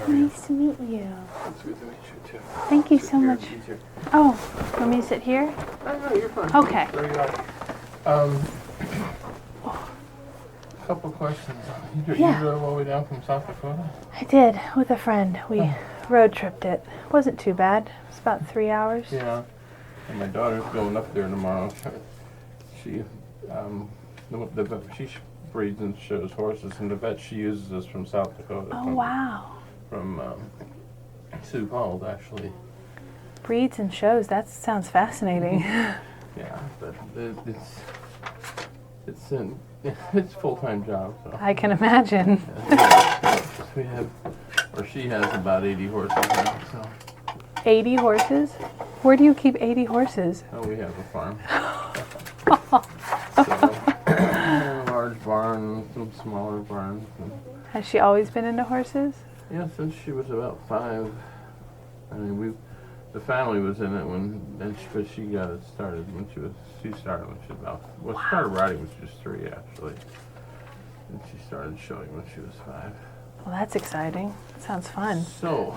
Nice to meet you. It's good to meet you too. Thank you Sit so here, much. it's easier. Oh, want me to sit here? No, you're fine. Okay. There you are. Couple questions. You Yeah. drove all the way down from South Dakota? I did, with a friend. We road tripped it. Wasn't too bad. It was about 3 hours. Yeah. And my daughter's going up there tomorrow. She breeds and shows horses, and the vet she uses is from South Dakota. Oh, wow. From Sioux Falls, actually. Breeds and shows. That sounds fascinating. Yeah, but it's a full-time job. So. I can imagine. She has about 80 horses now. So. 80 horses? Where do you keep 80 horses? Oh, we have a farm. A large barn, some smaller barns. Has she always been into horses? Yeah, since she was about 5. I mean, the family was in it but she got it started she started when she was about, started riding when she was 3 actually. And she started showing when she was 5. Well, that's exciting. That sounds fun. So,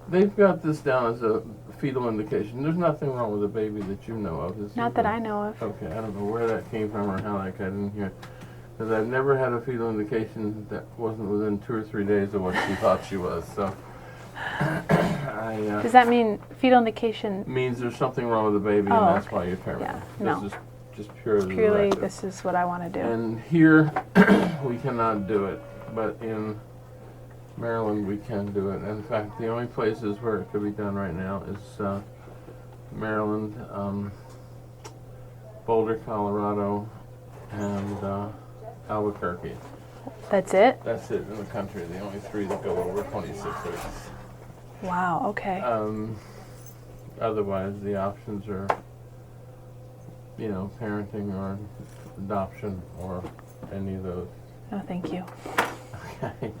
they've got this down as a fetal indication. There's nothing wrong with the baby that you know of. Is Not that I know of. Okay, I don't know where that came from or how that got in here. Because I've never had a fetal indication that wasn't within 2 or 3 days of what she thought she was. So, does that mean fetal indication? Means there's something wrong with the baby, and that's why you're terminated. Yeah, no. This is just purely Purely, this is what I want to do. And here, we cannot do it, but in Maryland, we can do it. In fact, the only places where it could be done right now is Maryland, Boulder, Colorado, and Albuquerque. That's it? That's it in the country. The only 3 that go over 26 weeks. Wow, okay. Otherwise, the options are, parenting or adoption or any of those. No, thank you. Okay.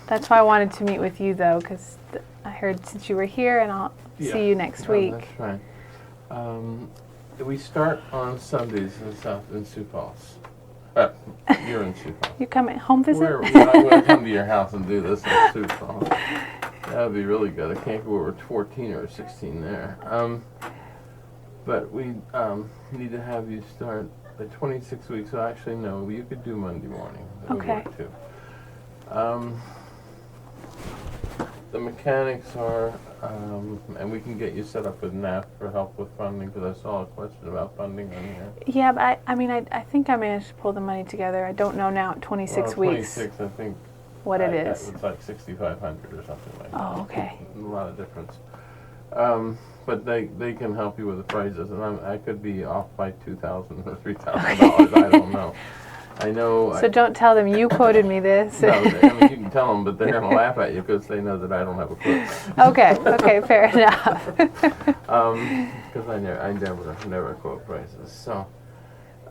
That's why I wanted to meet with you, though, because I heard since you were here, and I'll see you next week. That's right. We start on Sundays in Sioux Falls. You're in Sioux Falls. You coming home visit? I'm going to come to your house and do this in Sioux Falls. That would be really good. I can't go over 14 or 16 there. But we need to have you start at 26 weeks. So actually, no, you could do Monday morning. That would work too. The mechanics are, and we can get you set up with NAP for help with funding, because I saw a question about funding on here. Yeah, but I think I managed to pull the money together. I don't know now at 26 weeks. 26, I think. What it is. It's like 6,500 or something like that. Oh, okay. A lot of difference. But they can help you with the prices, and I could be off by $2,000 or $3,000. I don't know. I know. So don't tell them you quoted me this. No, I mean you can tell them, but they're going to laugh at you because they know that I don't have a clue. Okay, fair enough. Because I never quote prices. So,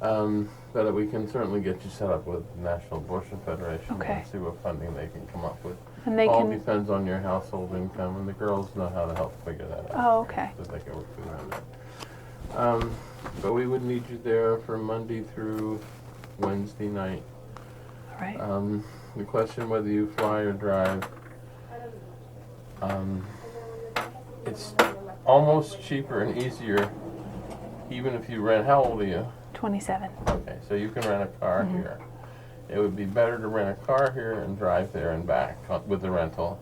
but we can certainly get you set up with the National Abortion Federation and see what funding they can come up with. And they all depends on your household income, and the girls know how to help figure that out. Oh, okay. So they can work through that. But we would need you there for Monday through Wednesday night. All right. The question whether you fly or drive, it's almost cheaper and easier even if you rent. How old are you? 27. Okay, so you can rent a car here. It would be better to rent a car here and drive there and back with the rental.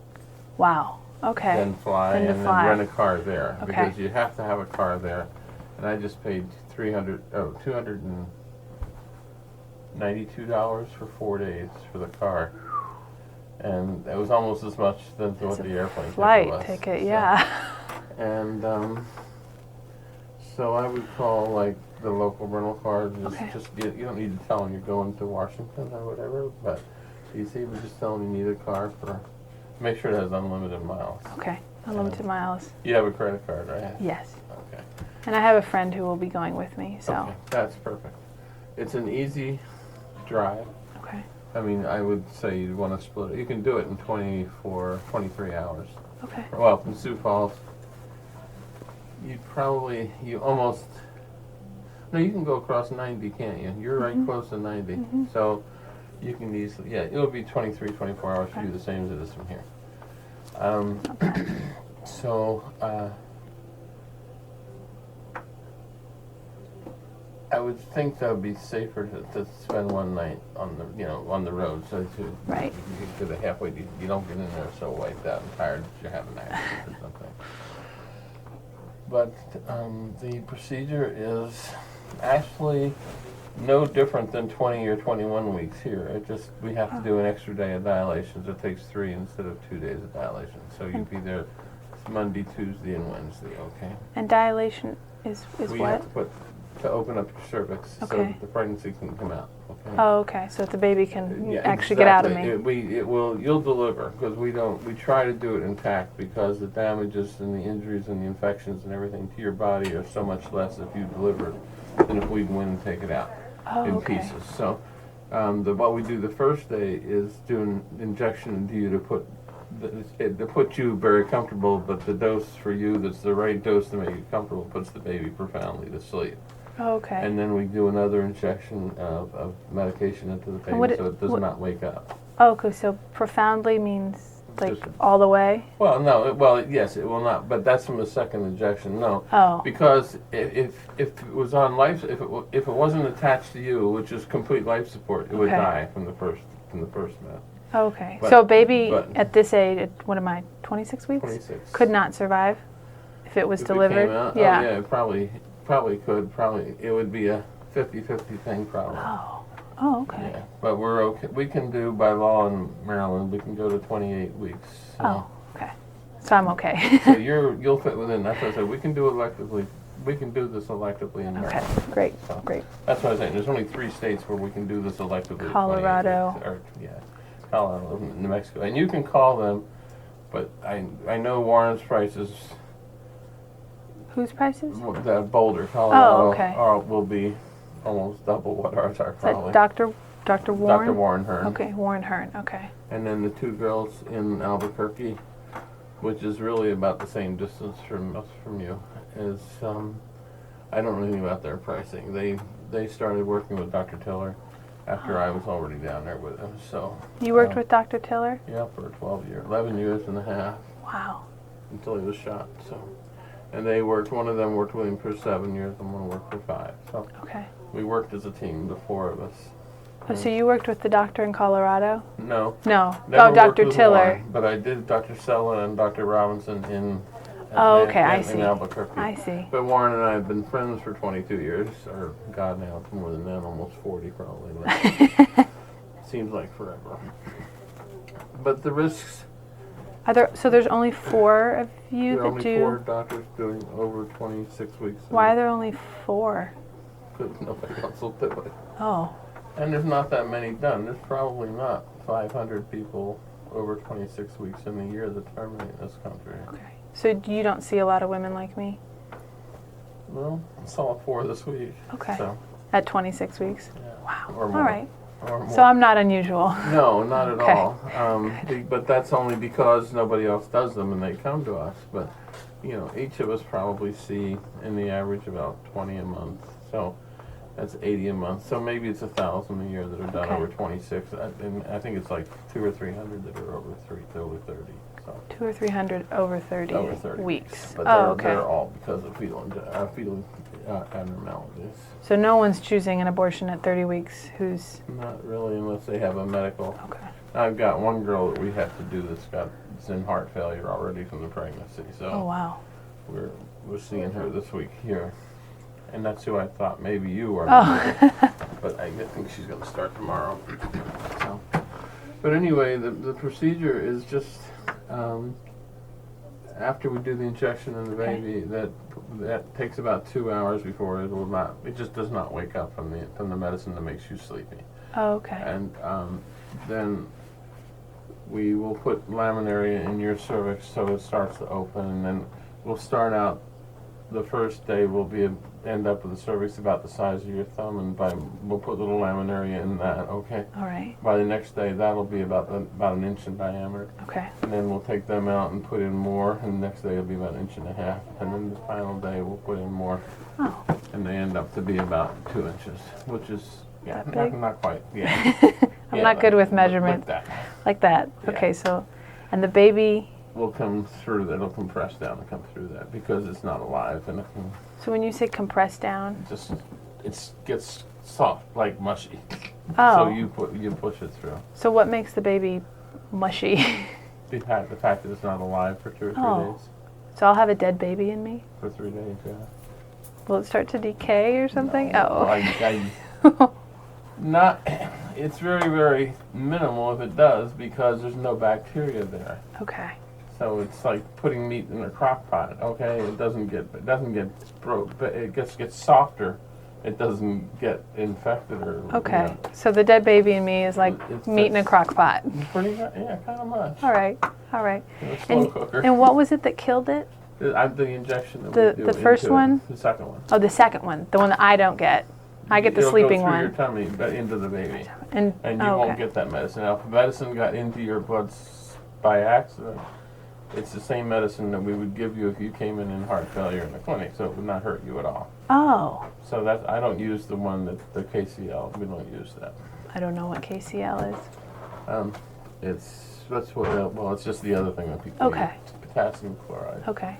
Wow. Okay. Than fly and then rent a car there, because you have to have a car there. And I just paid $292 for 4 days for the car, and it was almost as much as what the airplane flight ticket. Yeah. And so I would call like the local rental cars. Just you don't need to tell them you're going to Washington or whatever, but You see, we just tell them you need a car for. Make sure it has unlimited miles. Okay, unlimited miles. You have a credit card, right? Yes. Okay. And I have a friend who will be going with me, so. Okay, that's perfect. It's an easy drive. Okay. I mean, I would say you'd want to split it. You can do it in 23 hours. Okay. Well, from Sioux Falls, you almost, no, you can go across 90, can't you? You're right close to 90. So you can easily, yeah, it'll be 24 hours for you, the same as it is from here. So, I would think that would be safer to spend one night on the road, so you get to the halfway, you don't get in there so wiped out and tired that you have an accident or something. But the procedure is actually no different than 20 or 21 weeks here. We have to do an extra day of dilations. It takes 3 instead of 2 days of dilation. So you'd be there Monday, Tuesday, and Wednesday. Okay. And dilation is We what? have to open up your cervix so that the pregnancy can come out. Okay. Oh, okay. So that the baby can Yeah, actually get out of me. You'll deliver, because we try to do it intact, because the damages and the injuries and the infections and everything to your body are so much less if you deliver it than if we go in and take it out in pieces. So what we do the first day is do an injection into you to put you very comfortable, but the dose for you that's the right dose to make you comfortable puts the baby profoundly to sleep. Okay. And then we do another injection of medication into the baby so it does not wake up. Oh, okay. So profoundly means like all the way? Well, no. Well, yes, it will not. But that's from the second injection. No. Oh. Because if it was on life, if it wasn't attached to you, which is complete life support, it would die from the first med. Okay. So a baby at this age, at, what am I, 26 weeks? 26. Could not survive if it was delivered? It came out? Yeah. Oh, yeah, it probably could. It would be a 50-50 thing probably. Oh, okay. Yeah, but we're okay. We can do, by law in Maryland, we can go to 28 weeks. So. Oh, okay. So I'm okay. So you'll fit within. That's what I said. We can do electively. We can do this electively in Maryland. Okay, great, so great. That's what I'm saying. There's only 3 states where we can do this electively. Colorado. Colorado, New Mexico, and you can call them. But I know Warren's prices. Whose prices? That Boulder, Colorado, oh, okay. Will be almost double what ours are probably. Is that Dr. Warren? Dr. Warren Hearn. Okay, Warren Hearn. Okay. And then the 2 girls in Albuquerque, which is really about the same distance from you, is I don't know anything about their pricing. They started working with Dr. Tiller after I was already down there with him. So you worked with Dr. Tiller? Yeah, for 11 years and a half. Wow. Until he was shot. So, and one of them worked with him for 7 years, and one worked for 5. So okay. We worked as a team, the 4 of us. Oh, so you worked with the doctor in Colorado? No. No. Never Dr. Tiller. Warren, but I did Dr. Sella and Dr. Robinson in Albuquerque. I see. But Warren and I have been friends for 22 years, or God, now it's more than that, almost 40 probably. Seems like forever. But the risks. So there's only 4 of you there are that only do? 4 doctors doing over 26 weeks. Why are there only 4? Because nobody else will do it. Oh. And there's not that many done. There's probably not 500 people over 26 weeks in a year that terminate in this country. Okay. So you don't see a lot of women like me? Well, I saw 4 this week. Okay. So. At 26 weeks? Yeah. Wow. Or more. All right. Or more. So I'm not unusual. No, not at all. But that's only because nobody else does them and they come to us. But, each of us probably see in the average about 20 a month. So that's 80 a month. So maybe it's 1,000 a year that are done over 26. And I think it's like 200 or 300 that are over 30. So 200 or 300 over 30 weeks. But they're all because of fetal abnormalities. So no one's choosing an abortion at 30 weeks who's... Not really, unless they have a medical... Okay. I've got one girl that we have to do that's in heart failure already from the pregnancy. So oh, wow. We're seeing her this week here. And that's who I thought maybe you were. Oh. But I think she's going to start tomorrow. So. But anyway, the procedure is just... after we do the injection in the baby, that takes about 2 hours before it just does not wake up from the medicine that makes you sleepy. Oh, okay. And then we will put laminaria in your cervix so it starts to open, and then we'll start out. The first day will end up with a cervix about the size of your thumb, and we'll put little laminaria in that. Okay. All right. By the next day, that'll be about an inch in diameter. Okay. And then we'll take them out and put in more, and the next day it'll be about an inch and a half, and then the final day we'll put in more. Oh. And they end up to be about 2 inches, which is That big? not quite. Yeah. I'm not good with measurements. Like that. Yeah. Okay, so, and the baby. Will come through that. It'll compress down and come through that because it's not alive, and So when you say compress down, it gets soft like mushy. oh. So you push it through. So what makes the baby mushy? The fact that it's not alive for 2 or 3 days. So I'll have a dead baby in me? For 3 days, yeah. Will it start to decay or something? No, Oh. It's very, very minimal if it does because there's no bacteria there. Okay. So it's like putting meat in a crock pot. Okay, it doesn't get broke, but it gets softer. It doesn't get infected or. Okay. You know. So the dead baby in me is like meat in a crock pot. Pretty much, yeah, kind of much. All right. All right. Slow cooker. And what was it that killed it? The injection that we do. The first one? The second one. Oh, the second one. The one that I don't get. I get the sleeping one. It'll go through your tummy, but into the baby. And you won't get that medicine. Now, if medicine got into your blood by accident, it's the same medicine that we would give you if you came in heart failure in the clinic, so it would not hurt you at all. Oh. So I don't use the one the KCL. We don't use that. I don't know what KCL is. It's just the other thing that people use. Potassium chloride. Okay.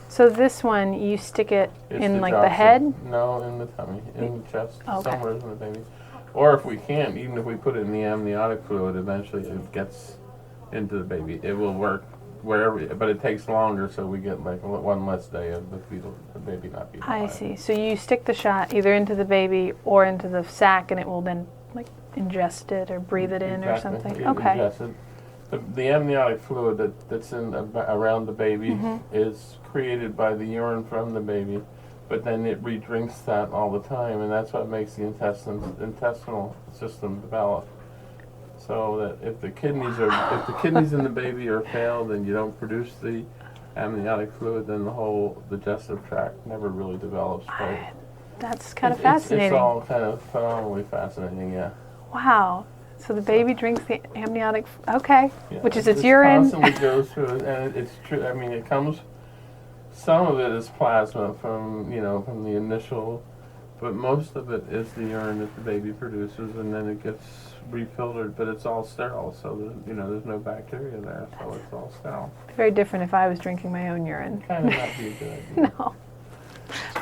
So this one, you stick it in like the head? No, in the tummy, in the chest, somewhere in the baby. Or if we can't, even if we put it in the amniotic fluid, eventually it gets into the baby. It will work wherever, but it takes longer, so we get like one less day of the baby not being alive. I see. So you stick the shot either into the baby or into the sac, and it will then like ingest it or breathe it in or something. Okay. The amniotic fluid that's around the baby is created by the urine from the baby, but then it re-drinks that all the time, and that's what makes the intestinal system develop. So that if the kidneys in the baby are failed and you don't produce the amniotic fluid, then the whole digestive tract never really develops right. That's kind of fascinating. It's all kind of phenomenally fascinating, yeah. Wow. So the baby drinks the amniotic, which is its urine. It constantly goes through it, and it's true. I mean, some of it is plasma from the initial, but most of it is the urine that the baby produces, and then it gets refiltered, but it's all sterile, so there's no bacteria there, so it's all sterile. Very different if I was drinking my own urine. Kind of not be a good idea. No.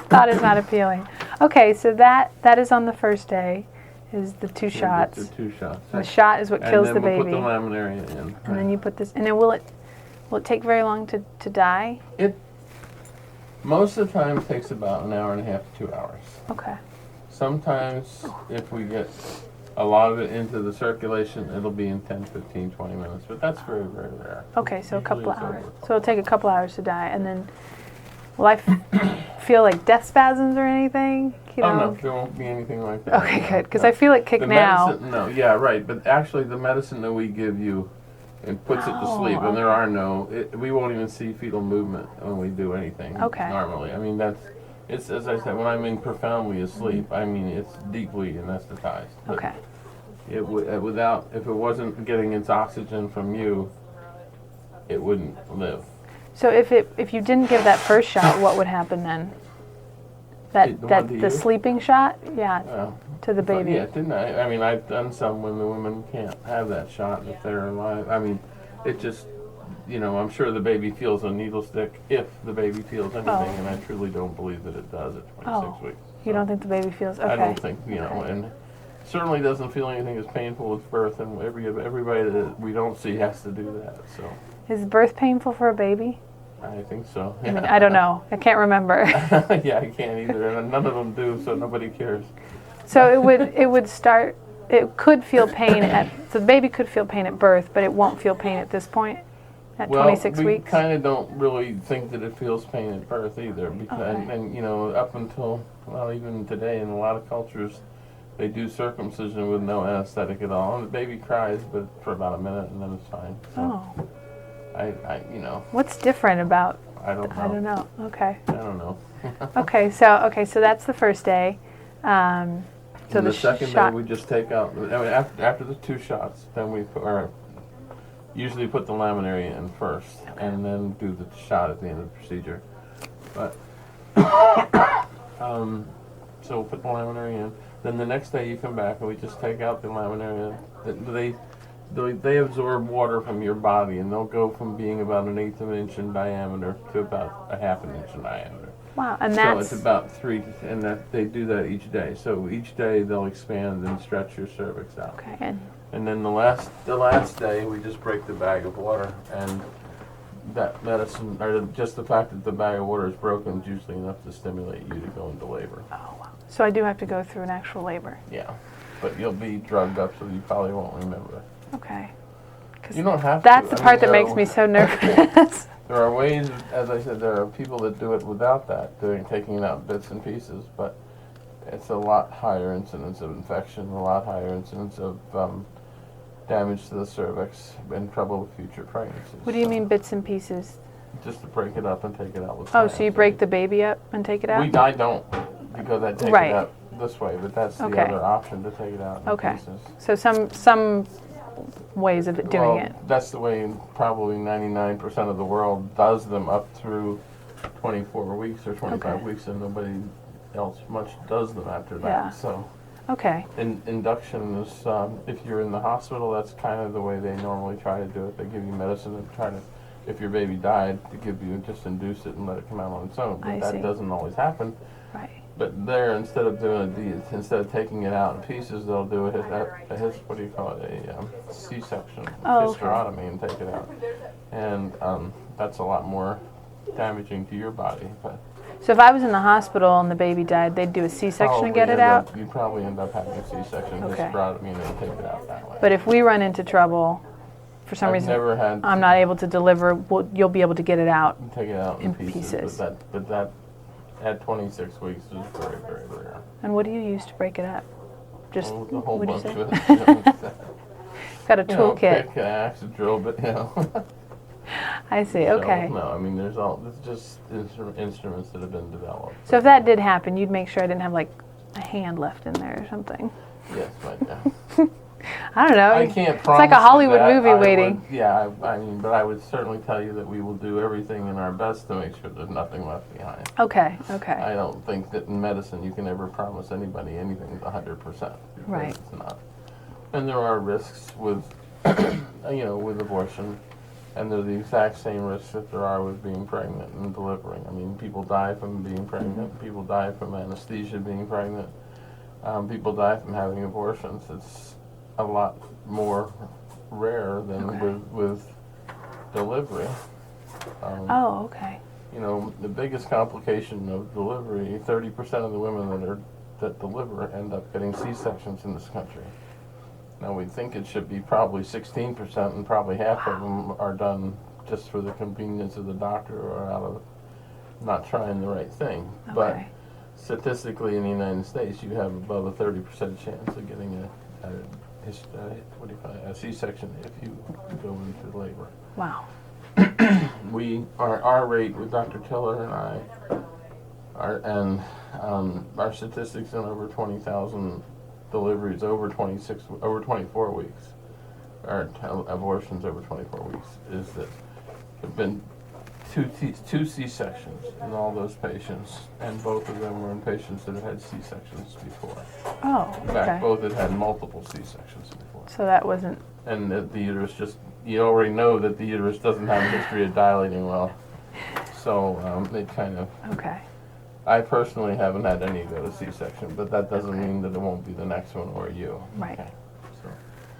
Thought is not appealing. Okay, so that is on the first day. Is the 2 shots. The 2 shots. The shot is what kills the baby. And then we'll put the laminaria in. And then you put this, and then will it take very long to die? It most of the time takes about an hour and a half to 2 hours. Okay. Sometimes if we get a lot of it into the circulation, it'll be in 10, 15, 20 minutes, but that's very, very rare. Okay, so a couple of hours. So it'll take a couple hours to die, and then will I feel like death spasms or anything? No, there won't be anything like that. Okay, good, because I feel it kick now. Yeah, right, but actually the medicine that we give you, it puts it to sleep, and there are we won't even see fetal movement when we do anything normally. I mean, it's as I said, when I mean profoundly asleep, I mean it's deeply anesthetized. Okay. If it wasn't getting its oxygen from you, it wouldn't live. So if you didn't give that first shot, what would happen then? The sleeping shot, to the baby. Yeah, didn't I? I mean, I've done some when the women can't have that shot if they're alive. I mean, it just, I'm sure the baby feels a needle stick if the baby feels anything, and I truly don't believe that it does at 26 weeks. You don't think the baby feels? Okay. I don't think, and certainly doesn't feel anything as painful as birth, and everybody that we don't see has to do that. So. Is birth painful for a baby? I think so. Yeah. I mean, I don't know. I can't remember. Yeah, I can't either, and none of them do, so nobody cares. So it would start. It could feel pain so the baby could feel pain at birth, but it won't feel pain at this point. At 26 weeks. We kind of don't really think that it feels pain at birth either, because and up until even today in a lot of cultures, They do circumcision with no anesthetic at all, and the baby cries, but for about a minute, and then it's fine. So Oh. you know, What's different about? I don't know. I don't know. Okay. I don't know. Okay. So that's the first day. So And the second shot. day we just take out. I mean, after the 2 shots, then we usually put the laminary in first, and then do the shot at the end of the procedure. But so we'll put the laminary in. Then the next day you come back and we just take out the laminary. They absorb water from your body, and they'll go from being about 1/8 of an inch in diameter to about 1/2 an inch in diameter. Wow. And So that's it's about 3, and they do that each day. So each day they'll expand and stretch your cervix out. okay. And then the last day we just break the bag of water, and that medicine, or just the fact that the bag of water is broken, is usually enough to stimulate you to go into labor. Oh wow. So I do have to go through an actual labor. Yeah, but you'll be drugged up, so you probably won't remember. Okay. 'Cause You don't have that's to. the part that makes me so nervous. There are ways, as I said, there are people that do it without that, taking it out in bits and pieces, but it's a lot higher incidence of infection, a lot higher incidence of damage to the cervix, and trouble with future pregnancies. What do you mean bits and pieces? Just to break it up and take it out with Oh, science. so you break the baby up and take it out? I don't, because I take Right. it out this way, but that's the Okay. other option, to take it out in Okay. pieces. So some ways of doing Well, it. that's the way probably 99% of the world does them, up through 24 weeks or 25 Okay. weeks, and nobody else much does them after that. Yeah. So Okay. induction is, if you're in the hospital, that's kind of the way they normally try to do it. They give you medicine and try to, if your baby died, to give you, just induce it and let it come out on its own. But I that see. doesn't always happen. Right. But there, instead of taking it out in pieces, they'll do what do you call it, a C-section, Oh, okay. hysterotomy, and take it out. And that's a lot more damaging to your body. But So if I was in the hospital and the baby died, they'd do a C-section and get it out? You'd probably end up having a C-section, Okay. hysterotomy, and then take it out that way. But if we run into trouble, for some I've reason never had I'm not able to deliver, you'll be able to get it out. take it out in in pieces. pieces. But that at 26 weeks is very, very rare. And what do you use to break it up? Just, Well, a whole what do you bunch say? of it. Got a You know, toolkit. pick, axe, a drill, but I see, So, okay. no, I mean, it's just instruments that have been developed. So if that did happen, you'd make sure I didn't have like a hand left in there or something. Yes, but I don't know. I can't It's promise like a Hollywood that. movie I waiting. would, yeah, I mean, but I would certainly tell you that we will do everything in our best to make sure there's nothing left behind. Okay, okay. I don't think that in medicine you can ever promise anybody anything 100%. because Right. It's not. And there are risks with, with abortion, and they're the exact same risks that there are with being pregnant and delivering. I mean, people die from being pregnant. People die from anesthesia being pregnant. People die from having abortions. It's a lot more rare than with delivery. Oh, okay. You know, the biggest complication of delivery, 30% of the women that deliver end up getting C-sections in this country. Now, we think it should be probably 16%, and probably half of them are done just for the convenience of the doctor or out of not trying the right thing. Okay. But statistically in the United States, you have above a 30% chance of getting a C-section if you go into labor. Wow. Our rate with Dr. Tiller and I, our statistics in over 20,000 deliveries over 24 weeks, or abortions over 24 weeks, is that there have been two C-sections in all those patients, and both of them were in patients that have had C-sections before. Oh, In fact, okay. both had multiple C-sections before. So that wasn't, And the uterus you already know that the uterus doesn't have a history of dilating well. So it kind of, okay. I personally haven't had any go to C-section, but that doesn't Okay. mean that it won't be the next one or you. Right. Okay.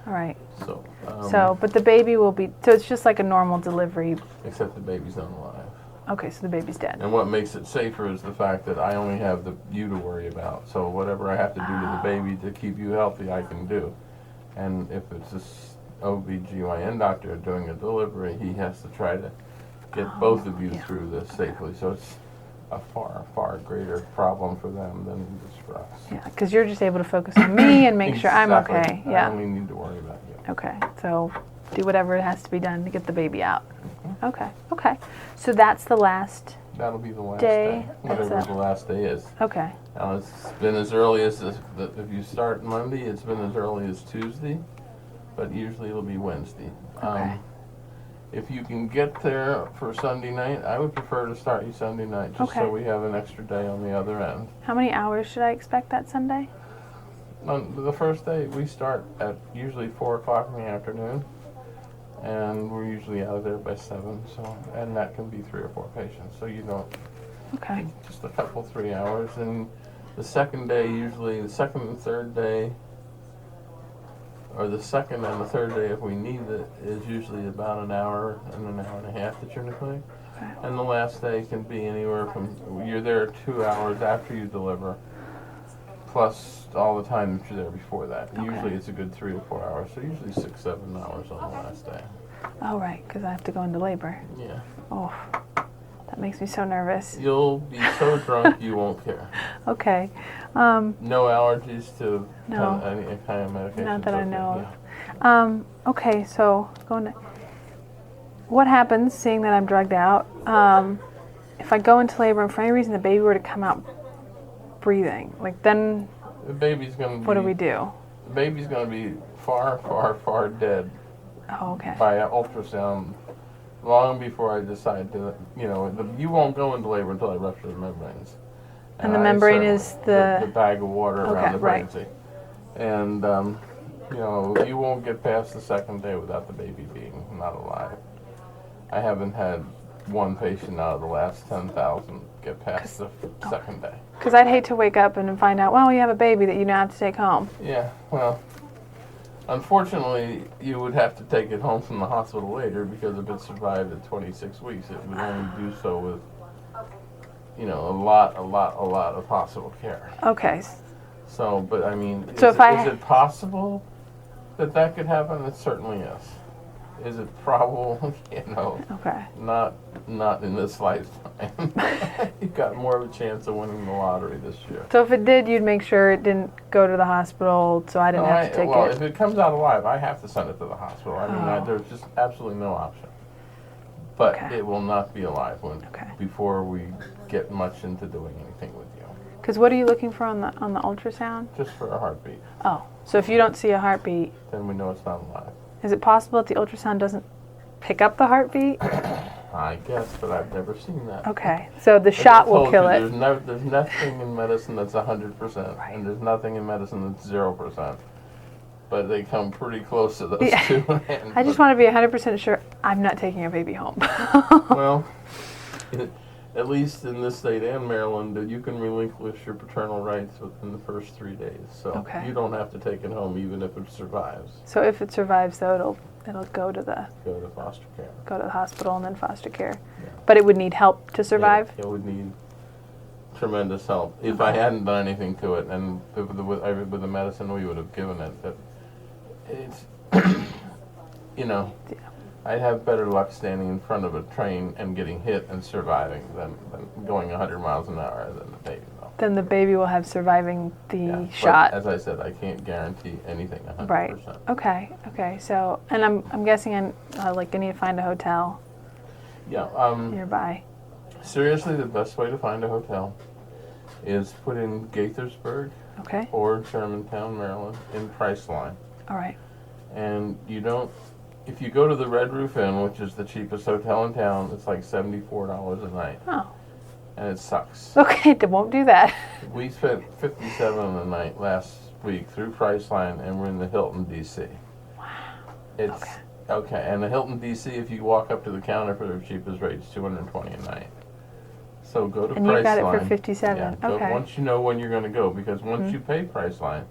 All right. So, But the baby will be, so it's just like a normal delivery. except the baby's not alive. Okay, so the baby's dead. And what makes it safer is the fact that I only have you to worry about. So whatever I have to do to the baby to keep you healthy, I can do. And if it's this OBGYN doctor doing a delivery, he has to try to get both of you through this safely. So a far greater problem for them than it is for us. Yeah, because you're just able to focus on me and make sure I'm Exactly. okay. I Yeah. only need to worry about you. Okay. So do whatever it has to be done to get the baby out. Mm-hmm. Okay. Okay. So that's the last. That'll be the last Day, day, that's whatever it. the last day is. Okay. Now it's been as early as if you start Monday, it's been as early as Tuesday, but usually it'll be Wednesday. Okay. If you can get there for Sunday night, I would prefer to start you Sunday night, just Okay. so we have an extra day on the other end. How many hours should I expect that Sunday? On the first day, we start at usually 4 o'clock in the afternoon, and we're usually out of there by 7. So, and that can be 3 or 4 patients. So you don't Okay. just a couple 3 hours. And the second day, usually the second and third day, or the second and the third day, if we need it, is usually about an hour and an hour and a half that you're in the clinic. Okay. And the last day can be anywhere from, you're there 2 hours after you deliver, plus all the time that you're there before that. Okay. Usually it's a good 3 to 4 hours, so usually 6, 7 hours on the last day. Oh, right, because I have to go into labor. Yeah. Oh, that makes me so nervous. You'll be so drunk you won't care. Okay. No allergies to No. any kind of medication? Not that I know Yeah. of. Okay, so going to, what happens, seeing that I'm drugged out, if I go into labor and for any reason the baby were to come out breathing, like then The baby's going to be... what do we do? The baby's going to be far dead Oh, okay. by ultrasound long before I decide to, you won't go into labor until I rupture the membranes. And the I membrane certainly- is the bag of water Okay, around the right. pregnancy. And, you won't get past the second day without the baby being not alive. I haven't had one patient out of the last 10,000 get past the second day. Because I'd hate to wake up and find out, well, you have a baby that you now have to take home. Yeah, well, unfortunately, you would have to take it home from the hospital later because if it survived at 26 weeks, it would only do so with, a lot of hospital care. Okay. So, but I mean, So if I is it possible that could happen? It certainly is. Is it probable? Okay. Not in this lifetime. You've got more of a chance of winning the lottery this year. So if it did, you'd make sure it didn't go to the hospital, so I didn't have to take well, it. if it comes out alive, I have to send it to the hospital. I mean, Oh. there's just absolutely no option. But Okay. it will not be alive Okay. before we get much into doing anything with you. Because what are you looking for on the ultrasound? Just for a heartbeat. Oh, so if you don't see a heartbeat, Then we know it's not alive. is it possible that the ultrasound doesn't pick up the heartbeat? I guess, but I've never seen that. Okay, so the As I shot will told kill you, it. There's nothing in medicine that's 100%, Right. and there's nothing in medicine that's 0%. But they come pretty close to those Yeah. two. I just want to be 100% sure I'm not taking a baby home. Well, at least in this state and Maryland, that you can relinquish your paternal rights within the first 3 days. So Okay. you don't have to take it home even if it survives. So if it survives, though, it'll go to the Foster care. hospital and then foster care. Yeah. But it would need help to survive. It would need tremendous help. If I hadn't done anything to it, and with the medicine we would have given it, but it's, I'd have better luck standing in front of a train and getting hit and surviving than going 100 miles an hour than the baby, though. Then the baby will have surviving the Yeah, shot. But as I said, I can't guarantee anything 100%. Right. Okay. So, and I'm guessing I need to find a hotel Yeah. nearby. Seriously, the best way to find a hotel is put in Gaithersburg Okay. or Germantown, Maryland, in Priceline. All right. And if you go to the Red Roof Inn, which is the cheapest hotel in town, it's like $74 a night. Oh. And it sucks. Okay. Won't do that. We spent $57 a night last week through Priceline, and we're in the Hilton, D.C. Wow. It's okay. And the Hilton, D.C., if you walk up to the counter for their cheapest rate, it's $220 a night. So go to Priceline. And you got it for $57. Yeah, Okay. once you know when you're going to go, because once you pay Priceline,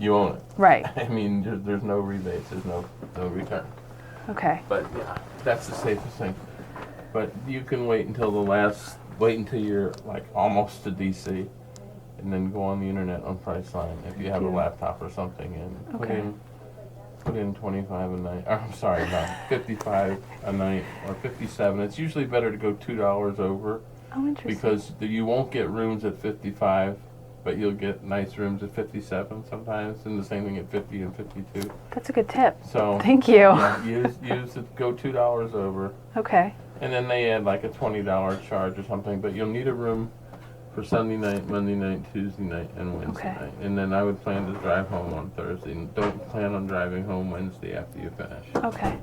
you own it. Right. I mean, there's no rebates, there's no return. Okay. But yeah, that's the safest thing. But you can wait until you're like almost to DC, and then go on the internet on Priceline if you have a laptop or something, and put in 25 a night. Or, I'm sorry, not 55 a night or 57. It's usually better to go $2 over Oh, interesting. Because you won't get rooms at 55, but you'll get nice rooms at 57 sometimes, and the same thing at 50 and 52. That's a good tip. So Thank you. yeah, use it. Go $2 over, Okay. and then they add like a $20 charge or something. But you'll need a room for Sunday night, Monday night, Tuesday night, and Wednesday Okay. night. And then I would plan to drive home on Thursday. And don't plan on driving home Wednesday after you finish. Okay.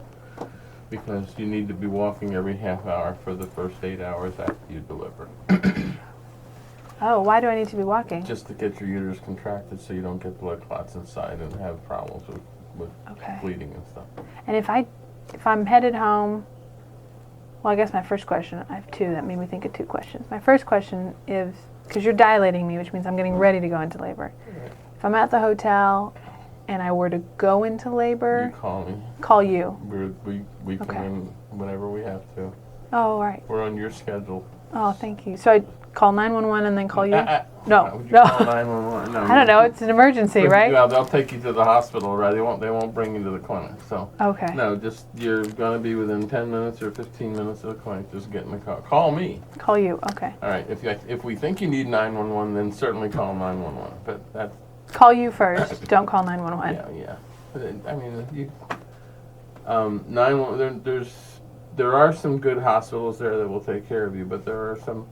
Because you need to be walking every half hour for the first 8 hours after you deliver. Oh, why do I need to be walking? Just to get your uterus contracted so you don't get blood clots inside and have problems with Okay. bleeding and stuff. And if I'm headed home, well, I guess my first question, I have two that made me think of two questions. My first question is, because you're dilating me, which means I'm getting ready to go into labor. Right. If I'm at the hotel and I were to go into labor, You call me. call you. We come Okay. in whenever we have to. Oh, all right. We're on your schedule. Oh, thank you. So I call 911 and then call you? No. No. Would you No. call 911? No. I don't know. It's an emergency, right? Yeah, they'll take you to the hospital, right? They won't bring you to the clinic. So Okay. no, just you're gonna be within 10 minutes or 15 minutes of the clinic. Just get in the car. Call me. Call you. Okay. All right. If we think you need 911, then certainly call 911. But that's Call you first. Don't call 911. yeah. But I mean, 911. There are some good hospitals there that will take care of you, but there are some.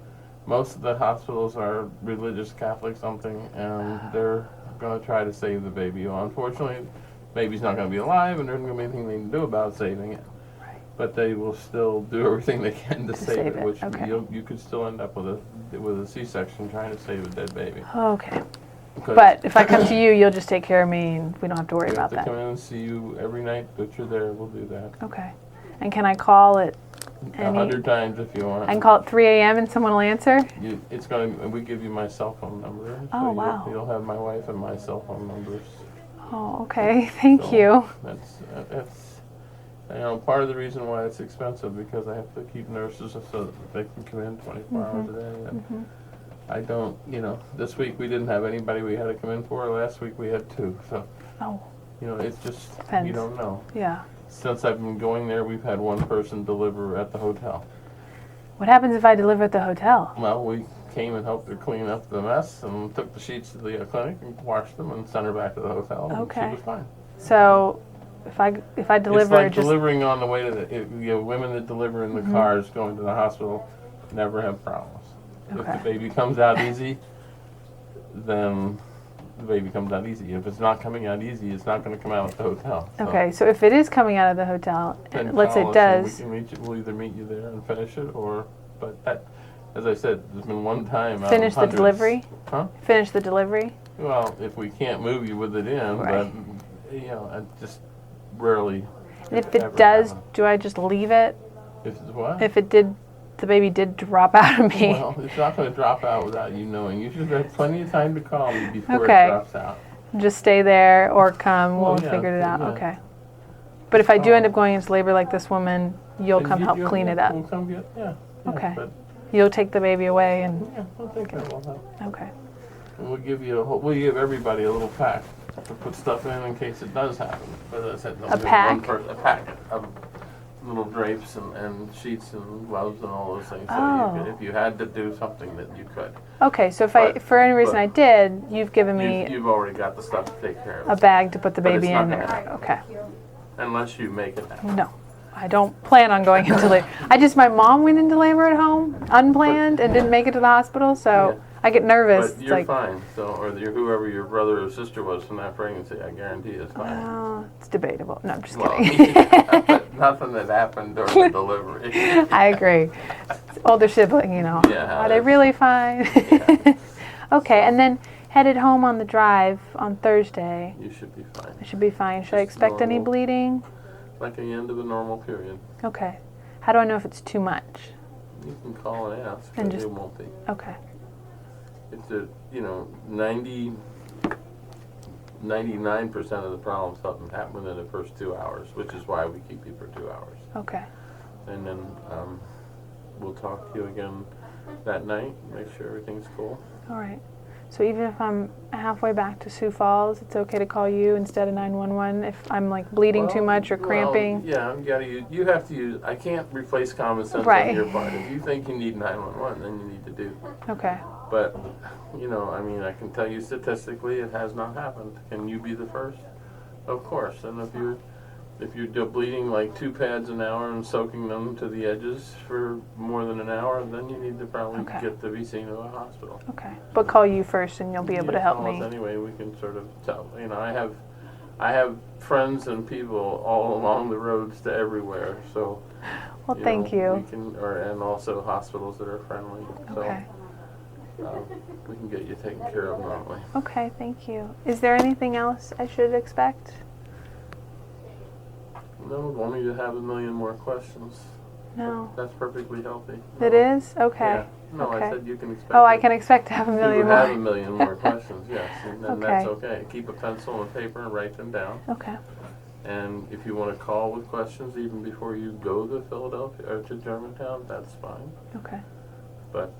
Most of the hospitals are religious Catholic something, and they're going to try to save the baby. Well, unfortunately, the baby's not going to be alive, and there isn't going to be anything they can do about saving it. Right. But they will still do everything they can to save it, which okay. you could still end up with a C-section trying to save a dead baby. Okay. Because But if I come to you, you'll just take care of me and we don't have to worry we about have to that. come in and see you every night that you're there. We'll do that. Okay. And can I call it 100 times if you want. I can call at 3 a.m. and someone will answer? We give you my cell phone number. Oh, wow. You'll have my wife and my cell phone numbers. Oh, okay. Thank So you. That's part of the reason why it's expensive, because I have to keep nurses so that they can come in 24 hours a day. And I don't, this week we didn't have anybody we had to come in for. Last week we had 2. So, Oh, it's just, Depends. you don't know. yeah. Since I've been going there, we've had 1 person deliver at the hotel. What happens if I deliver at the hotel? Well, we came and helped her clean up the mess and took the sheets to the clinic and washed them and sent her back to the hotel. And Okay. she was fine. So if I deliver, It's like just delivering on the way to women that deliver in the cars going to the hospital never have problems. If Okay. the baby comes out easy, then the baby comes out easy. If it's not coming out easy, it's not going to come out at the hotel. So okay. So if it is coming out of the hotel, then let's say call it us and does, we'll either meet you there and finish it, but that, as I said, there's been 1 time out finish of the hundreds. delivery. Huh? Finish the delivery. Well, if we can't move you with it in, Right. but I just rarely. And if it ever does, happen. do I just leave it? If it's what? If it did, the baby did drop out of me. Well, it's not going to drop out without you knowing. You should have plenty of time to call me before Okay. it drops out. Just stay there or come. Well, We'll yeah, figure it out. yeah. Okay. But if I do end up going into labor like this woman, you'll And come help clean it up. We'll come get, yeah. Okay. But, You'll take the baby away and yeah, we'll take care of all that. okay. And we'll give everybody a little pack to put stuff in case it does happen. But as I said, they'll A give pack? a packet of little drapes and sheets and gloves and all those things. So Oh. if you had to do something that you could. Okay, so if But- for any reason but- I did, you've given me You've already got the stuff to take care of a it. bag to put the But it's baby not in gonna there. happen. Okay. Unless you make it happen. No. I don't plan on going into labor. My mom went into labor at home, unplanned, and didn't make it to the hospital, so Yeah. I get nervous. But It's you're like, fine. So, or whoever your brother or sister was from that pregnancy, I guarantee is fine. well, it's debatable. No, I'm just Well, kidding. but nothing that happened during the delivery. I agree. It's older sibling, Yeah, Are they really fine? Yeah. Okay, and then headed home on the drive on Thursday. You should be fine. I should be fine. Should I Just expect any normal. bleeding? Like the end of a normal period. Okay. How do I know if it's too much? You can call and ask, And but just- it won't be. Okay. It's 99% of the problems happen within the first 2 hours, which is why we keep you for 2 hours. Okay. And then we'll talk to you again that night, make sure everything's cool. All right. So even if I'm halfway back to Sioux Falls, it's okay to call you instead of 911 if I'm like bleeding too much or cramping? Well, yeah, you have to use, I can't replace common sense Right. on your part. If you think you need 911, then you need to do. Okay. But, you know, I mean, I can tell you statistically it has not happened. Can you be the first? Of course. And if you're bleeding like 2 pads an hour and soaking them to the edges for more than an hour, then you need to probably get to be seen at a hospital. Okay. But call you first and you'll be able to help call me. us anyway, we can sort of tell. You know, I have friends and people all along the roads to everywhere. So, well, thank you. We can, and also hospitals that are friendly. Okay. So, we can get you taken care of normally. Okay, thank you. Is there anything else I should expect? No, only to have a million more questions. No. That's perfectly healthy. It is? Okay. Yeah. No, okay. I said you can expect. Oh, I can expect to have a million more. You have a million more questions, yes, and then that's okay. Keep a pencil and paper and write them down. Okay. And if you want to call with questions even before you go to Philadelphia or to Germantown, that's fine. Okay. But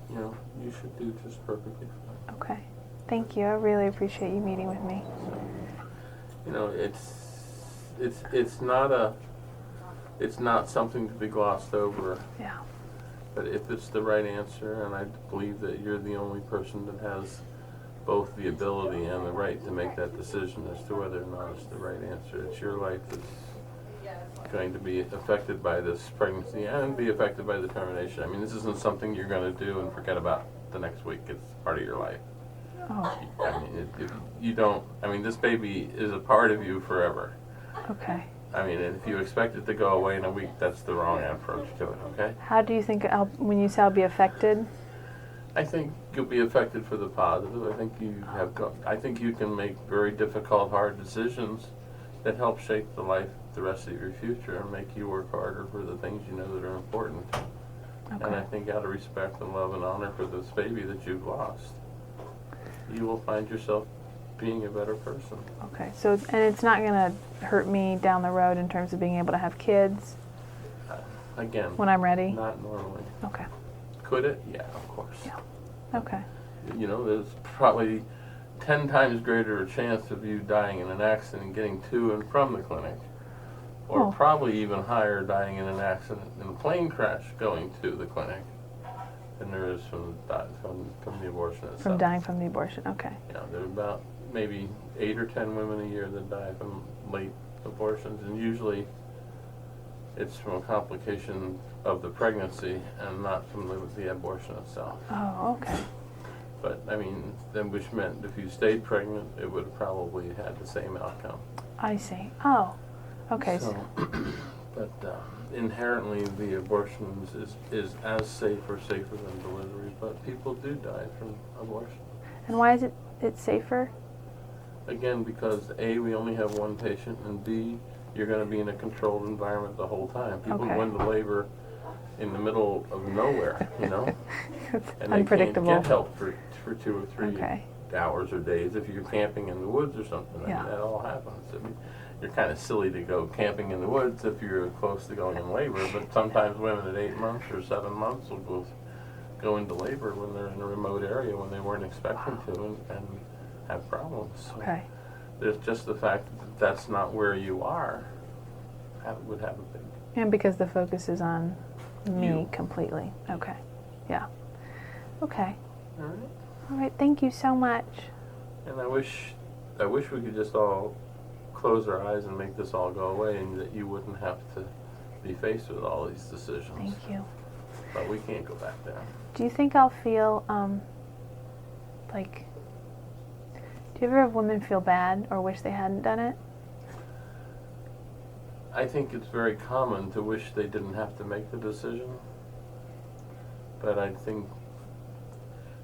you know, you should do just perfectly fine. Okay. Thank you. I really appreciate you meeting with me. You know, it's not something to be glossed over. Yeah. But if it's the right answer, and I believe that you're the only person that has both the ability and the right to make that decision as to whether or not it's the right answer. It's your life that's going to be affected by this pregnancy and be affected by the termination. I mean, this isn't something you're going to do and forget about the next week. It's part of your life. Oh. I mean, if you don't, I mean, this baby is a part of you forever. Okay. I mean, if you expect it to go away in a week, that's the wrong approach to it, okay? How do you think, when you say I'll be affected? I think you'll be affected for the positive. I think you can make very difficult, hard decisions that help shape the rest of your future and make you work harder for the things you know that are important. Okay. And I think out of respect and love and honor for this baby that you've lost, you will find yourself being a better person. Okay, so, and it's not going to hurt me down the road in terms of being able to have kids? Again, when I'm ready? Not normally. Okay. Could it? Yeah, of course. Yeah. Okay. You know, there's probably 10 times greater a chance of you dying in an accident and getting to and from the clinic, or probably even higher dying in an accident in a plane crash going to the clinic than there is from the abortion itself. From dying from the abortion, okay. Yeah, there are about maybe 8 or 10 women a year that die from late abortions, and usually it's from a complication of the pregnancy and not from the abortion itself. Oh, okay. But, I mean, then which meant if you stayed pregnant, it would have probably had the same outcome. I see. Oh, okay. So, but inherently the abortion is as safe or safer than delivery, but people do die from abortion. And why is it safer? Again, because A, we only have one patient, and B, you're going to be in a controlled environment the whole time. People go into labor in the middle of nowhere, you know? And unpredictable. They can't get help for 2 or 3 hours or days if you're camping in the woods or something. I mean, that all happens. I mean, you're kind of silly to go camping in the woods if you're close to going in labor, but sometimes women at 8 months or 7 months will go into labor when they're in a remote area when they weren't expecting to and have problems. So there's just the fact that that's not where you are would have a big... And because the focus is on me completely. Okay. Yeah. Okay. All right. All right. Thank you so much. And I wish we could just all close our eyes and make this all go away, and that you wouldn't have to be faced with all these decisions. Thank you. But we can't go back there. Do you think I'll feel like? Do you ever have women feel bad or wish they hadn't done it? I think it's very common to wish they didn't have to make the decision. But I think,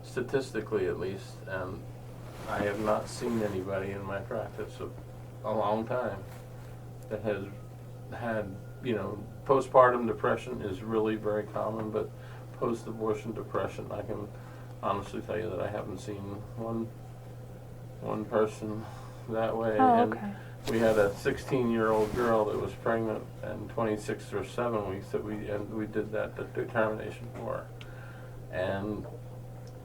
statistically at least, and I have not seen anybody in my practice of a long time that has had, you know, postpartum depression is really very common, but post-abortion depression, I can honestly tell you that I haven't seen one person that way. Oh, We had a 16-year-old girl that was pregnant in 26 or 7 weeks that we did that determination for her. And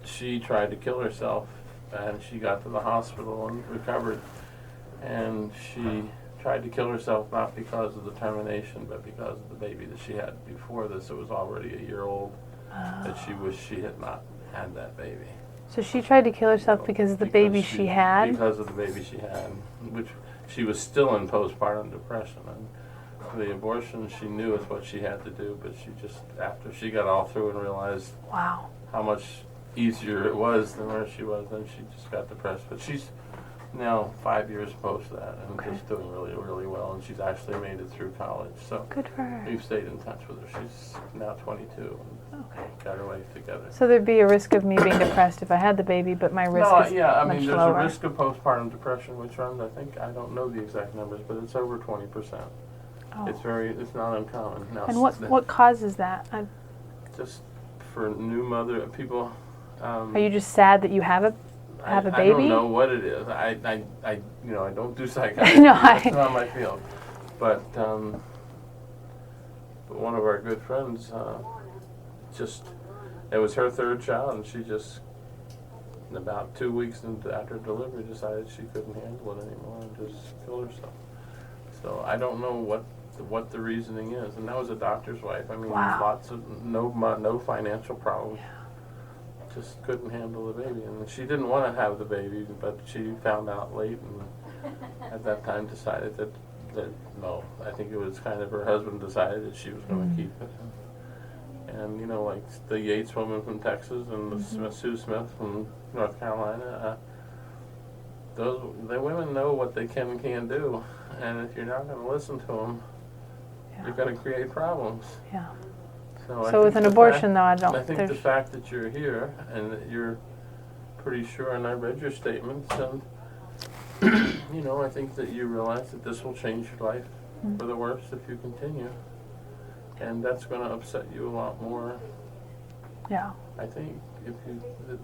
she tried to kill herself, and she got to the hospital and recovered. And she tried to kill herself not because of the termination, but because of the baby that she had before this. It was already a year old, that she wished she had not had that baby. So she tried to kill herself because of the baby she had? Because of the baby she had, which she was still in postpartum depression. And the abortion, she knew is what she had to do, but she just, after she got all through and realized Wow. how much easier it was than where she was, then she just got depressed. But she's now 5 years post that and just doing really, really well. And she's actually made it through college. So Good for her. we've stayed in touch with her. She's now 22 and got her life together. So there'd be a risk of me being depressed if I had the baby, but my risk is yeah, I much mean, there's lower. a risk of postpartum depression, which runs, I think, I don't know the exact numbers, but it's over 20%. Oh. It's not uncommon. Now, And what causes that? just for new mother people. Are you just sad that you have a baby? I don't know what it is. I don't do psychiatry. No, That's not my field. But one of our good friends, it was her third child, and she just, about 2 weeks after delivery, decided she couldn't handle it anymore and just killed herself. So I don't know what the reasoning is, and that was a doctor's wife. I mean, lots of no financial problems. Just couldn't handle the baby, and she didn't want to have the baby, but she found out late, and at that time decided that no, I think it was kind of her husband decided that she was going to keep it. And like the Yates woman from Texas and the Sue Smith from North Carolina, the women know what they can and can't do, and if you're not going to listen to them, you're going to create problems. Yeah. So with an abortion, though, I think the fact that you're here and that you're pretty sure, and I read your statements, and I think that you realize that this will change your life for the worse if you continue, and that's going to upset you a lot more. Yeah. I think if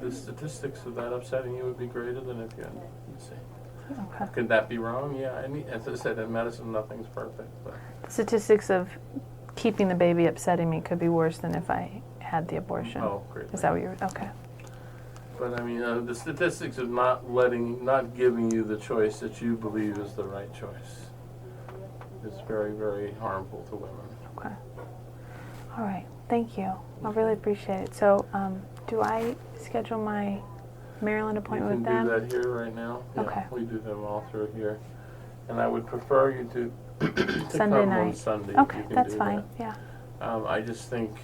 the statistics of that upsetting you would be greater than if you had. Let's see. Okay. Could that be wrong? Yeah. I mean, as I said, in medicine, nothing's perfect. But Statistics of keeping the baby upsetting me could be worse than if I had the abortion. Oh, great. Is that what you're... Okay. But I mean, the statistics of not giving you the choice that you believe is the right choice is very, very harmful to women. Okay. All right. Thank you. I really appreciate it. So, do I schedule my Maryland appointment with them? You can do that here right now. Yeah, Okay. We do them all through here. And I would prefer you to Sunday come night. on Sunday. Okay, if you can that's do fine. that. Yeah. I just think,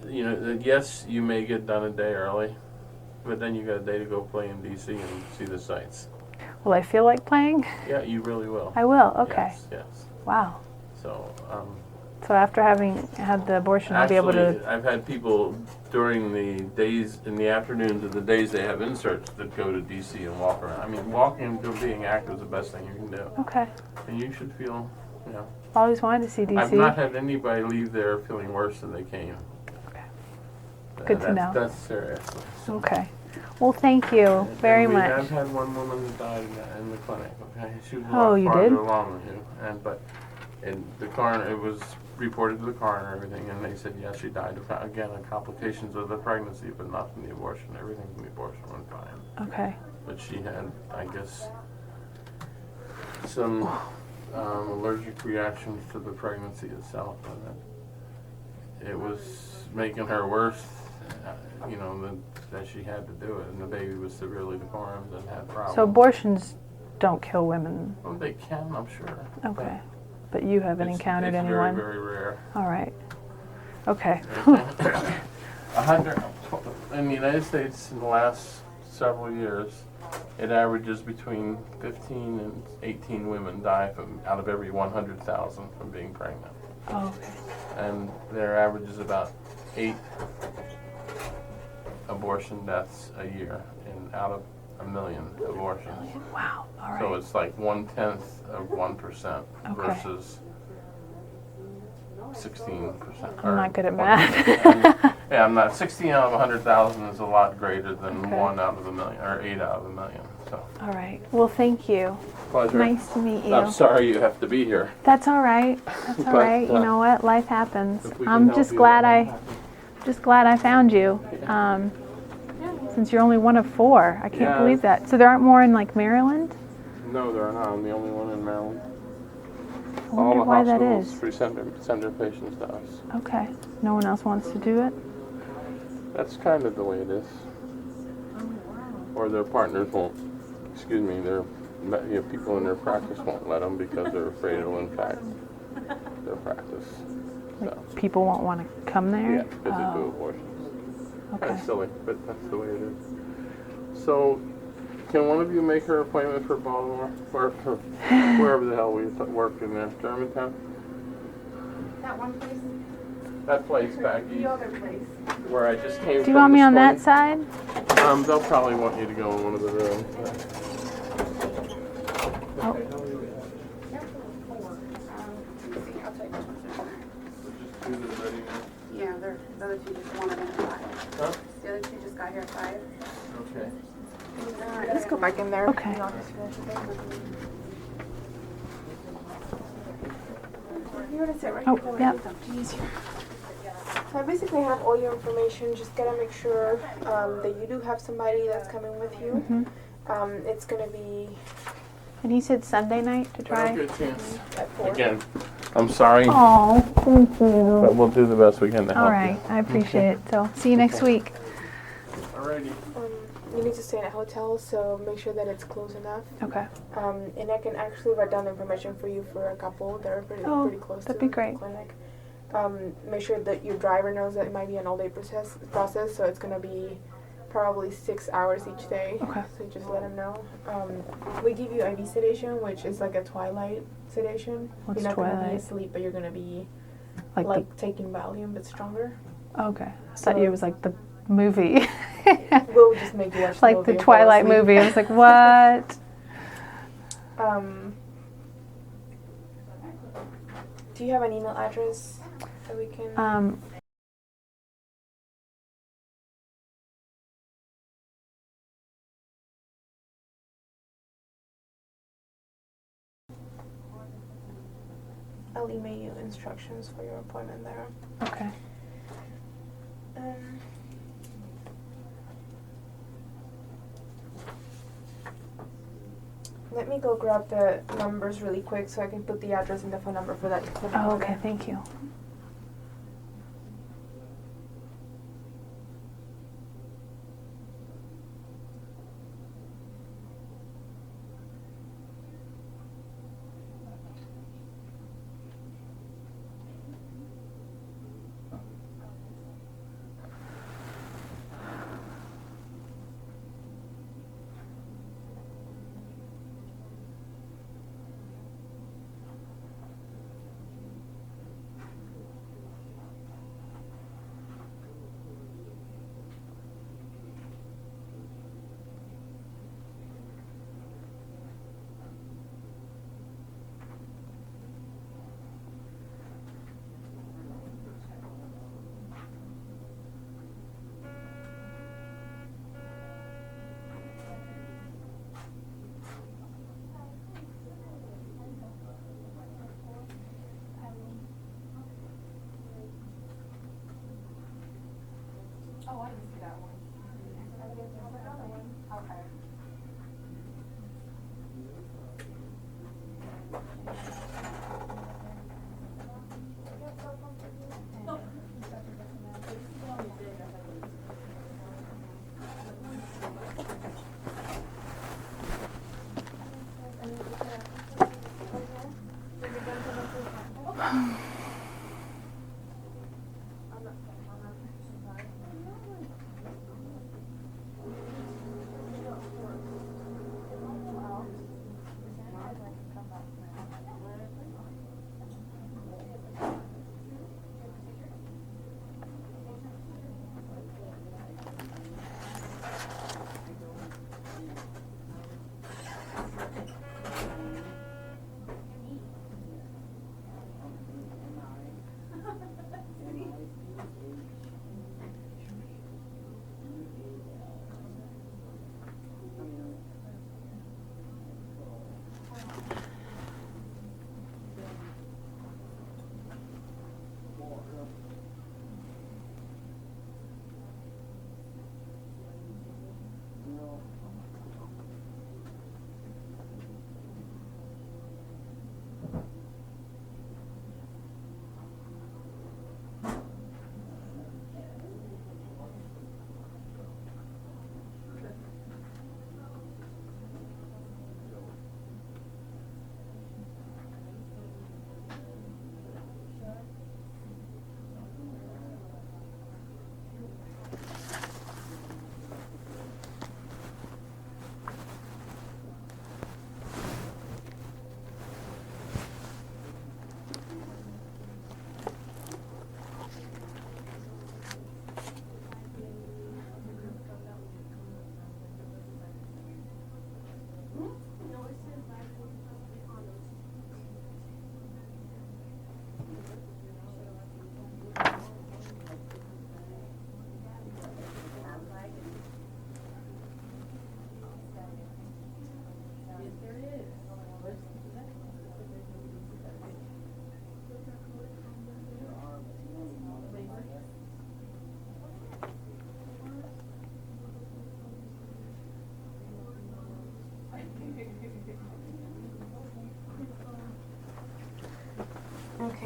that yes, you may get done a day early, but then you got a day to go play in D.C. and see the sights. Will I feel like playing? Yeah, you really will. I will. Okay. Yes. Wow. So. So after having had the abortion, I'll be able to... I've had people during the days, in the afternoons of the days they have inserts that go to D.C. and walk around. I mean, walking and being active is the best thing you can do. Okay. And you should feel, Always wanted to see D.C. I've not had anybody leave there feeling worse than they came. Okay. Good to know. That's serious. Okay. Well, thank you very much. I've had one woman that died in the clinic. Okay, she was a Oh, lot you farther did? along than you, but the coroner, it was reported to the coroner and everything, and they said yes, she died of complications of the pregnancy, but not from the abortion. Everything from the abortion went fine. Okay. But she had, I guess, some allergic reactions to the pregnancy itself, and it was making her worse. That she had to do it, and the baby was severely deformed and had problems. So abortions don't kill women? Oh, they can, I'm sure. Okay. But you haven't encountered it's anyone? Very, very rare. All right. Okay. 100 in the United States in the last several years, it averages between 15 and 18 women die out of every 100,000 from being pregnant. Oh, okay. And their average is about 8 abortion deaths a year out of 1 million abortions. Wow. All right. So it's like 1/10 of 1% versus 16%. I'm not good at math. Yeah, I'm not. 16 out of 100,000 is a lot greater than 1 out of 1 million, or 8 out of 1 million. So. All right. Well, thank you. Pleasure. Nice to meet you. I'm sorry you have to be here. That's all right. That's all right. You know what? Life happens. If we can I'm help just you, glad we'll I help just glad I found you. Since you're only one of 4. I can't Yeah. believe that. So there aren't more in like Maryland? No, there are not. I'm the only one in Maryland. I wonder why that is. send their patients to us. Okay. No one else wants to do it? That's kind of the way it is. Or their partners won't, their people in their practice won't let them because they're afraid it'll impact their practice. So, People won't want to come there? yeah, because they do abortions. Okay. That's silly, but that's the way it is. So, can one of you make her appointment for Baltimore? Or for wherever the hell we work in there? Germantown? That one place? That place back east. The other place. Where I just came from. Do you want me this on that morning. side? They'll probably want you to go in one of the rooms. Oh. I'll tell you which ones are. Yeah, the other two just wanted in at 5. Huh? The other two just got here at 5. Okay. Let's go back in there. Okay. And I'll just finish with it. You're gonna sit right Oh, here. yeah. So I basically have all your information. Just gotta make sure that you do have somebody that's coming with you. Mm-hmm. It's gonna be And he said Sunday night to try? Good chance. at 4. Again, I'm sorry, Oh, thank but you. we'll do the best we can to help All right. I appreciate it. So see you next week. you. Alrighty. You need to stay in a hotel, so make sure that it's close enough. Okay. And I can actually write down information for you for a couple that are pretty close that'd to be great. the clinic. Make sure that your driver knows that it might be an all-day process, so it's going to be probably 6 hours each day. Okay. So just let him know. We give you IV sedation, which is like a twilight sedation. What's you're not going to be twilight? asleep, but you're going to be Like taking Valium, but stronger. Okay. I thought it was like the movie. We'll just make you watch Like movie the and fall Twilight asleep. movie. I was like, what? Do you have an email address that we can... I'll email you instructions for your appointment there. Okay. Let me go grab the numbers really quick so I can put the address and the phone number for that clinic. Oh, okay. Thank you. Oh, I didn't see that one. Okay.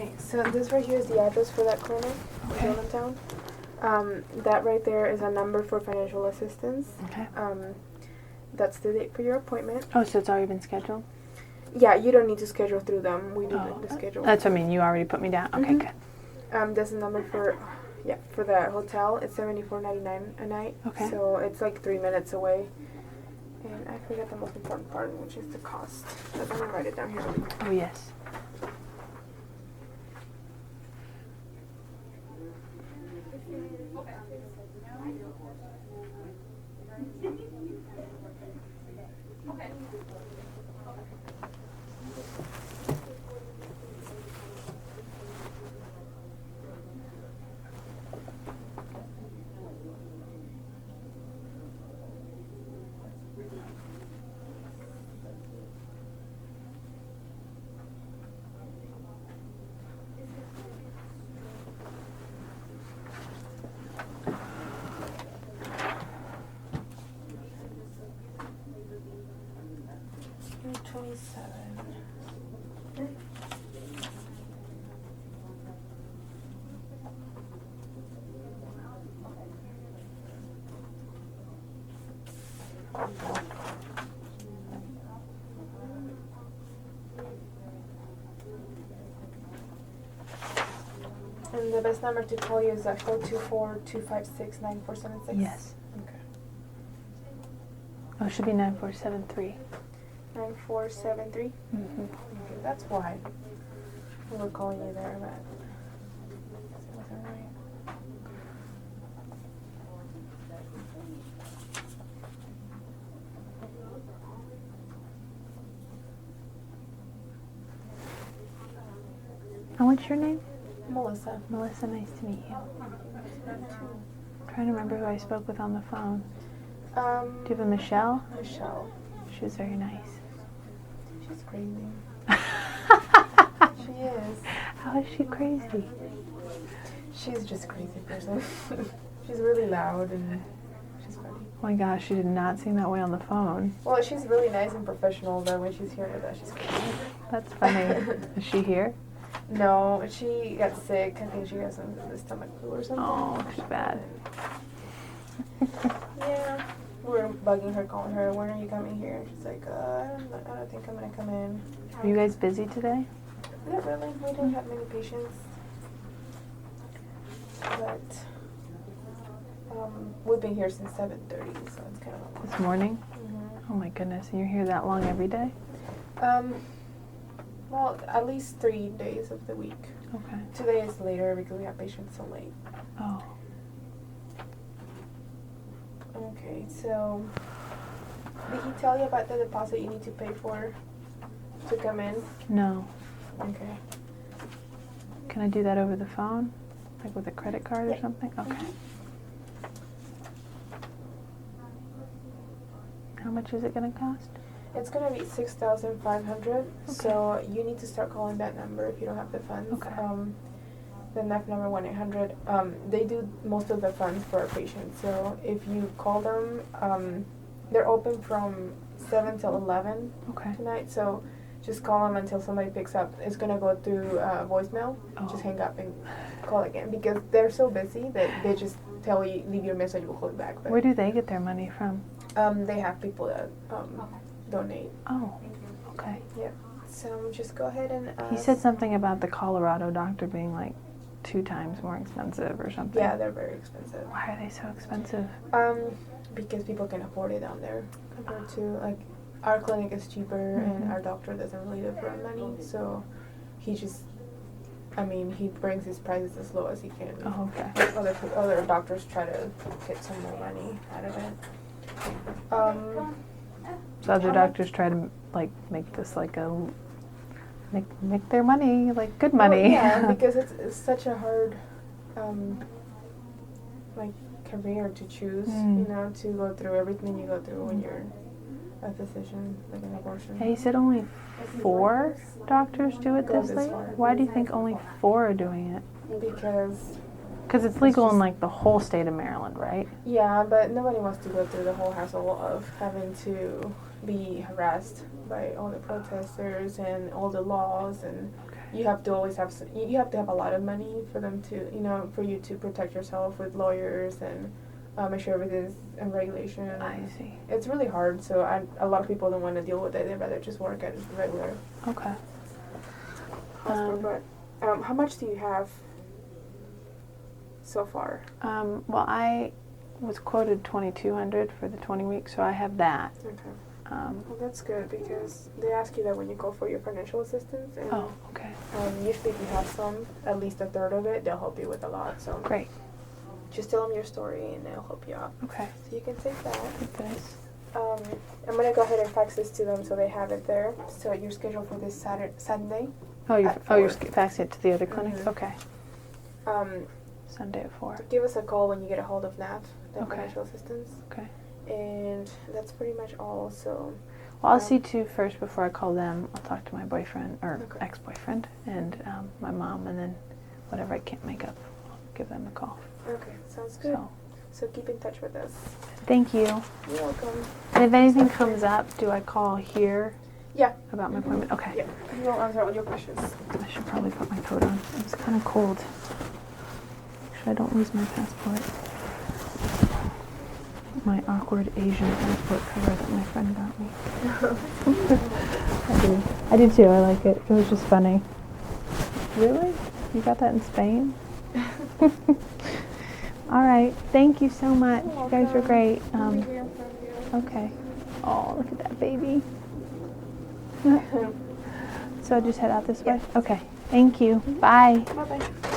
Okay, so this right here is the address for that clinic in Town. That right there is a number for financial assistance. Okay. That's the date for your appointment. Oh, so it's already been scheduled? Yeah, you don't need to schedule through them. We do the schedule. That's what I mean. You already put me down. Okay, good. There's a number for the hotel. It's $74.99 a night. Okay. So it's like 3 minutes away. And I forget the most important part, which is the cost. Let me write it down here. Oh, yes. And the best number to call you is 424-256-9476? Yes. Okay. Oh, it should be 9473. 9473? Mm-hmm. Okay, that's why we were calling you there, but it wasn't right. And what's your name? Melissa. Melissa, nice to meet you. Trying to remember who I spoke with on the phone. Do you have a Michelle? Michelle. She was very nice. She's crazy. She is. How is she crazy? She's just a crazy person. She's really loud and she's funny. Oh my gosh, she did not seem that way on the phone. Well, she's really nice and professional, but when she's here with us, she's crazy. That's funny. Is she here? No, she got sick. I think she got some stomach flu or something. Oh, she's bad. Yeah. We're bugging her, calling her, when are you coming here? She's like, I don't think I'm going to come in. Are you guys busy today? Not really. We don't have many patients. But we've been here since 7:30, so it's kind of long. This morning? Mm-hmm. Oh my goodness, and you're here that long every day? Well, at least 3 days of the week. Okay. 2 days later because we have patients so late. Oh. Okay, so did he tell you about the deposit you need to pay for to come in? No. Okay. Can I do that over the phone? Like with a credit card or Yeah. something? Okay. How much is it going to cost? It's gonna be $6,500. So you need to start calling that number if you don't have the funds. Okay. The NAF number 1-800. They do most of the funds for our patients. So if you call them, they're open from 7 till 11 Okay. tonight. So just call them until somebody picks up. It's gonna go through voicemail. Oh. Just hang up and call again because they're so busy that they just tell you leave your message. We'll call you back. But, Where do they get their money from? they have people that donate. Oh, okay. Yeah. So just go ahead and. He said something about the Colorado doctor being like 2 times more expensive or something. Yeah, they're very expensive. Why are they so expensive? Because people can afford it down there compared to like our clinic is cheaper and our doctor doesn't really live for money, so he just. I mean, he brings his prices as low as he can. Oh, okay. Other doctors try to get some more money out of it. So other doctors try to like make this like a make their money like good money. Well, yeah, because it's such a hard like career to choose. You know, to go through everything you go through when you're a physician, like an abortion. Yeah, he said only 4 doctors do it this late. Why do you think only 4 are doing it? Because it's legal in like the whole state of Maryland, right? Yeah, but nobody wants to go through the whole hassle of having to be harassed by all the protesters and all the laws and you have to always have you have to have a lot of money for them to for you to protect yourself with lawyers and make sure everything's in regulation. I see. It's really hard, so a lot of people don't want to deal with it. They'd rather just work at a regular Okay. hospital. But how much do you have so far? Well, I was quoted $2,200 for the 20 weeks, so I have that. Okay. Well, that's good because they ask you that when you go for your financial assistance. And, Oh, okay. Usually, if you have at least a third of it, they'll help you with a lot. So Great. just tell them your story and they'll help you out. Okay. So you can save that. Nice. I'm gonna go ahead and fax this to them so they have it there. So you're scheduled for this Sunday. Oh, you're at faxing it to the other clinic? Mhm. Okay. Um, Sunday at 4. give us a call when you get a hold of NAF, the Okay. financial assistance. Okay. And that's pretty much all. So. Well, I'll see two first before I call them. I'll talk to my boyfriend, or Okay. ex-boyfriend, and my mom, and then whatever I can't make up, I'll give them a call. Okay, sounds good. So, So keep in touch with us. thank you. You're welcome. And if anything comes up, do I call here Yeah. about my appointment? Okay. Yeah. We will answer all your questions. I should probably put my coat on. It's kind of cold. Make sure I don't lose my passport. My awkward Asian passport cover that my friend got me. I do too. I like it. It was just funny. Really? You got that in Spain? All right. Thank you so much. You guys were great. Okay. Oh, look at that baby. So I just head out this way? Okay. Thank you. Bye. Bye-bye.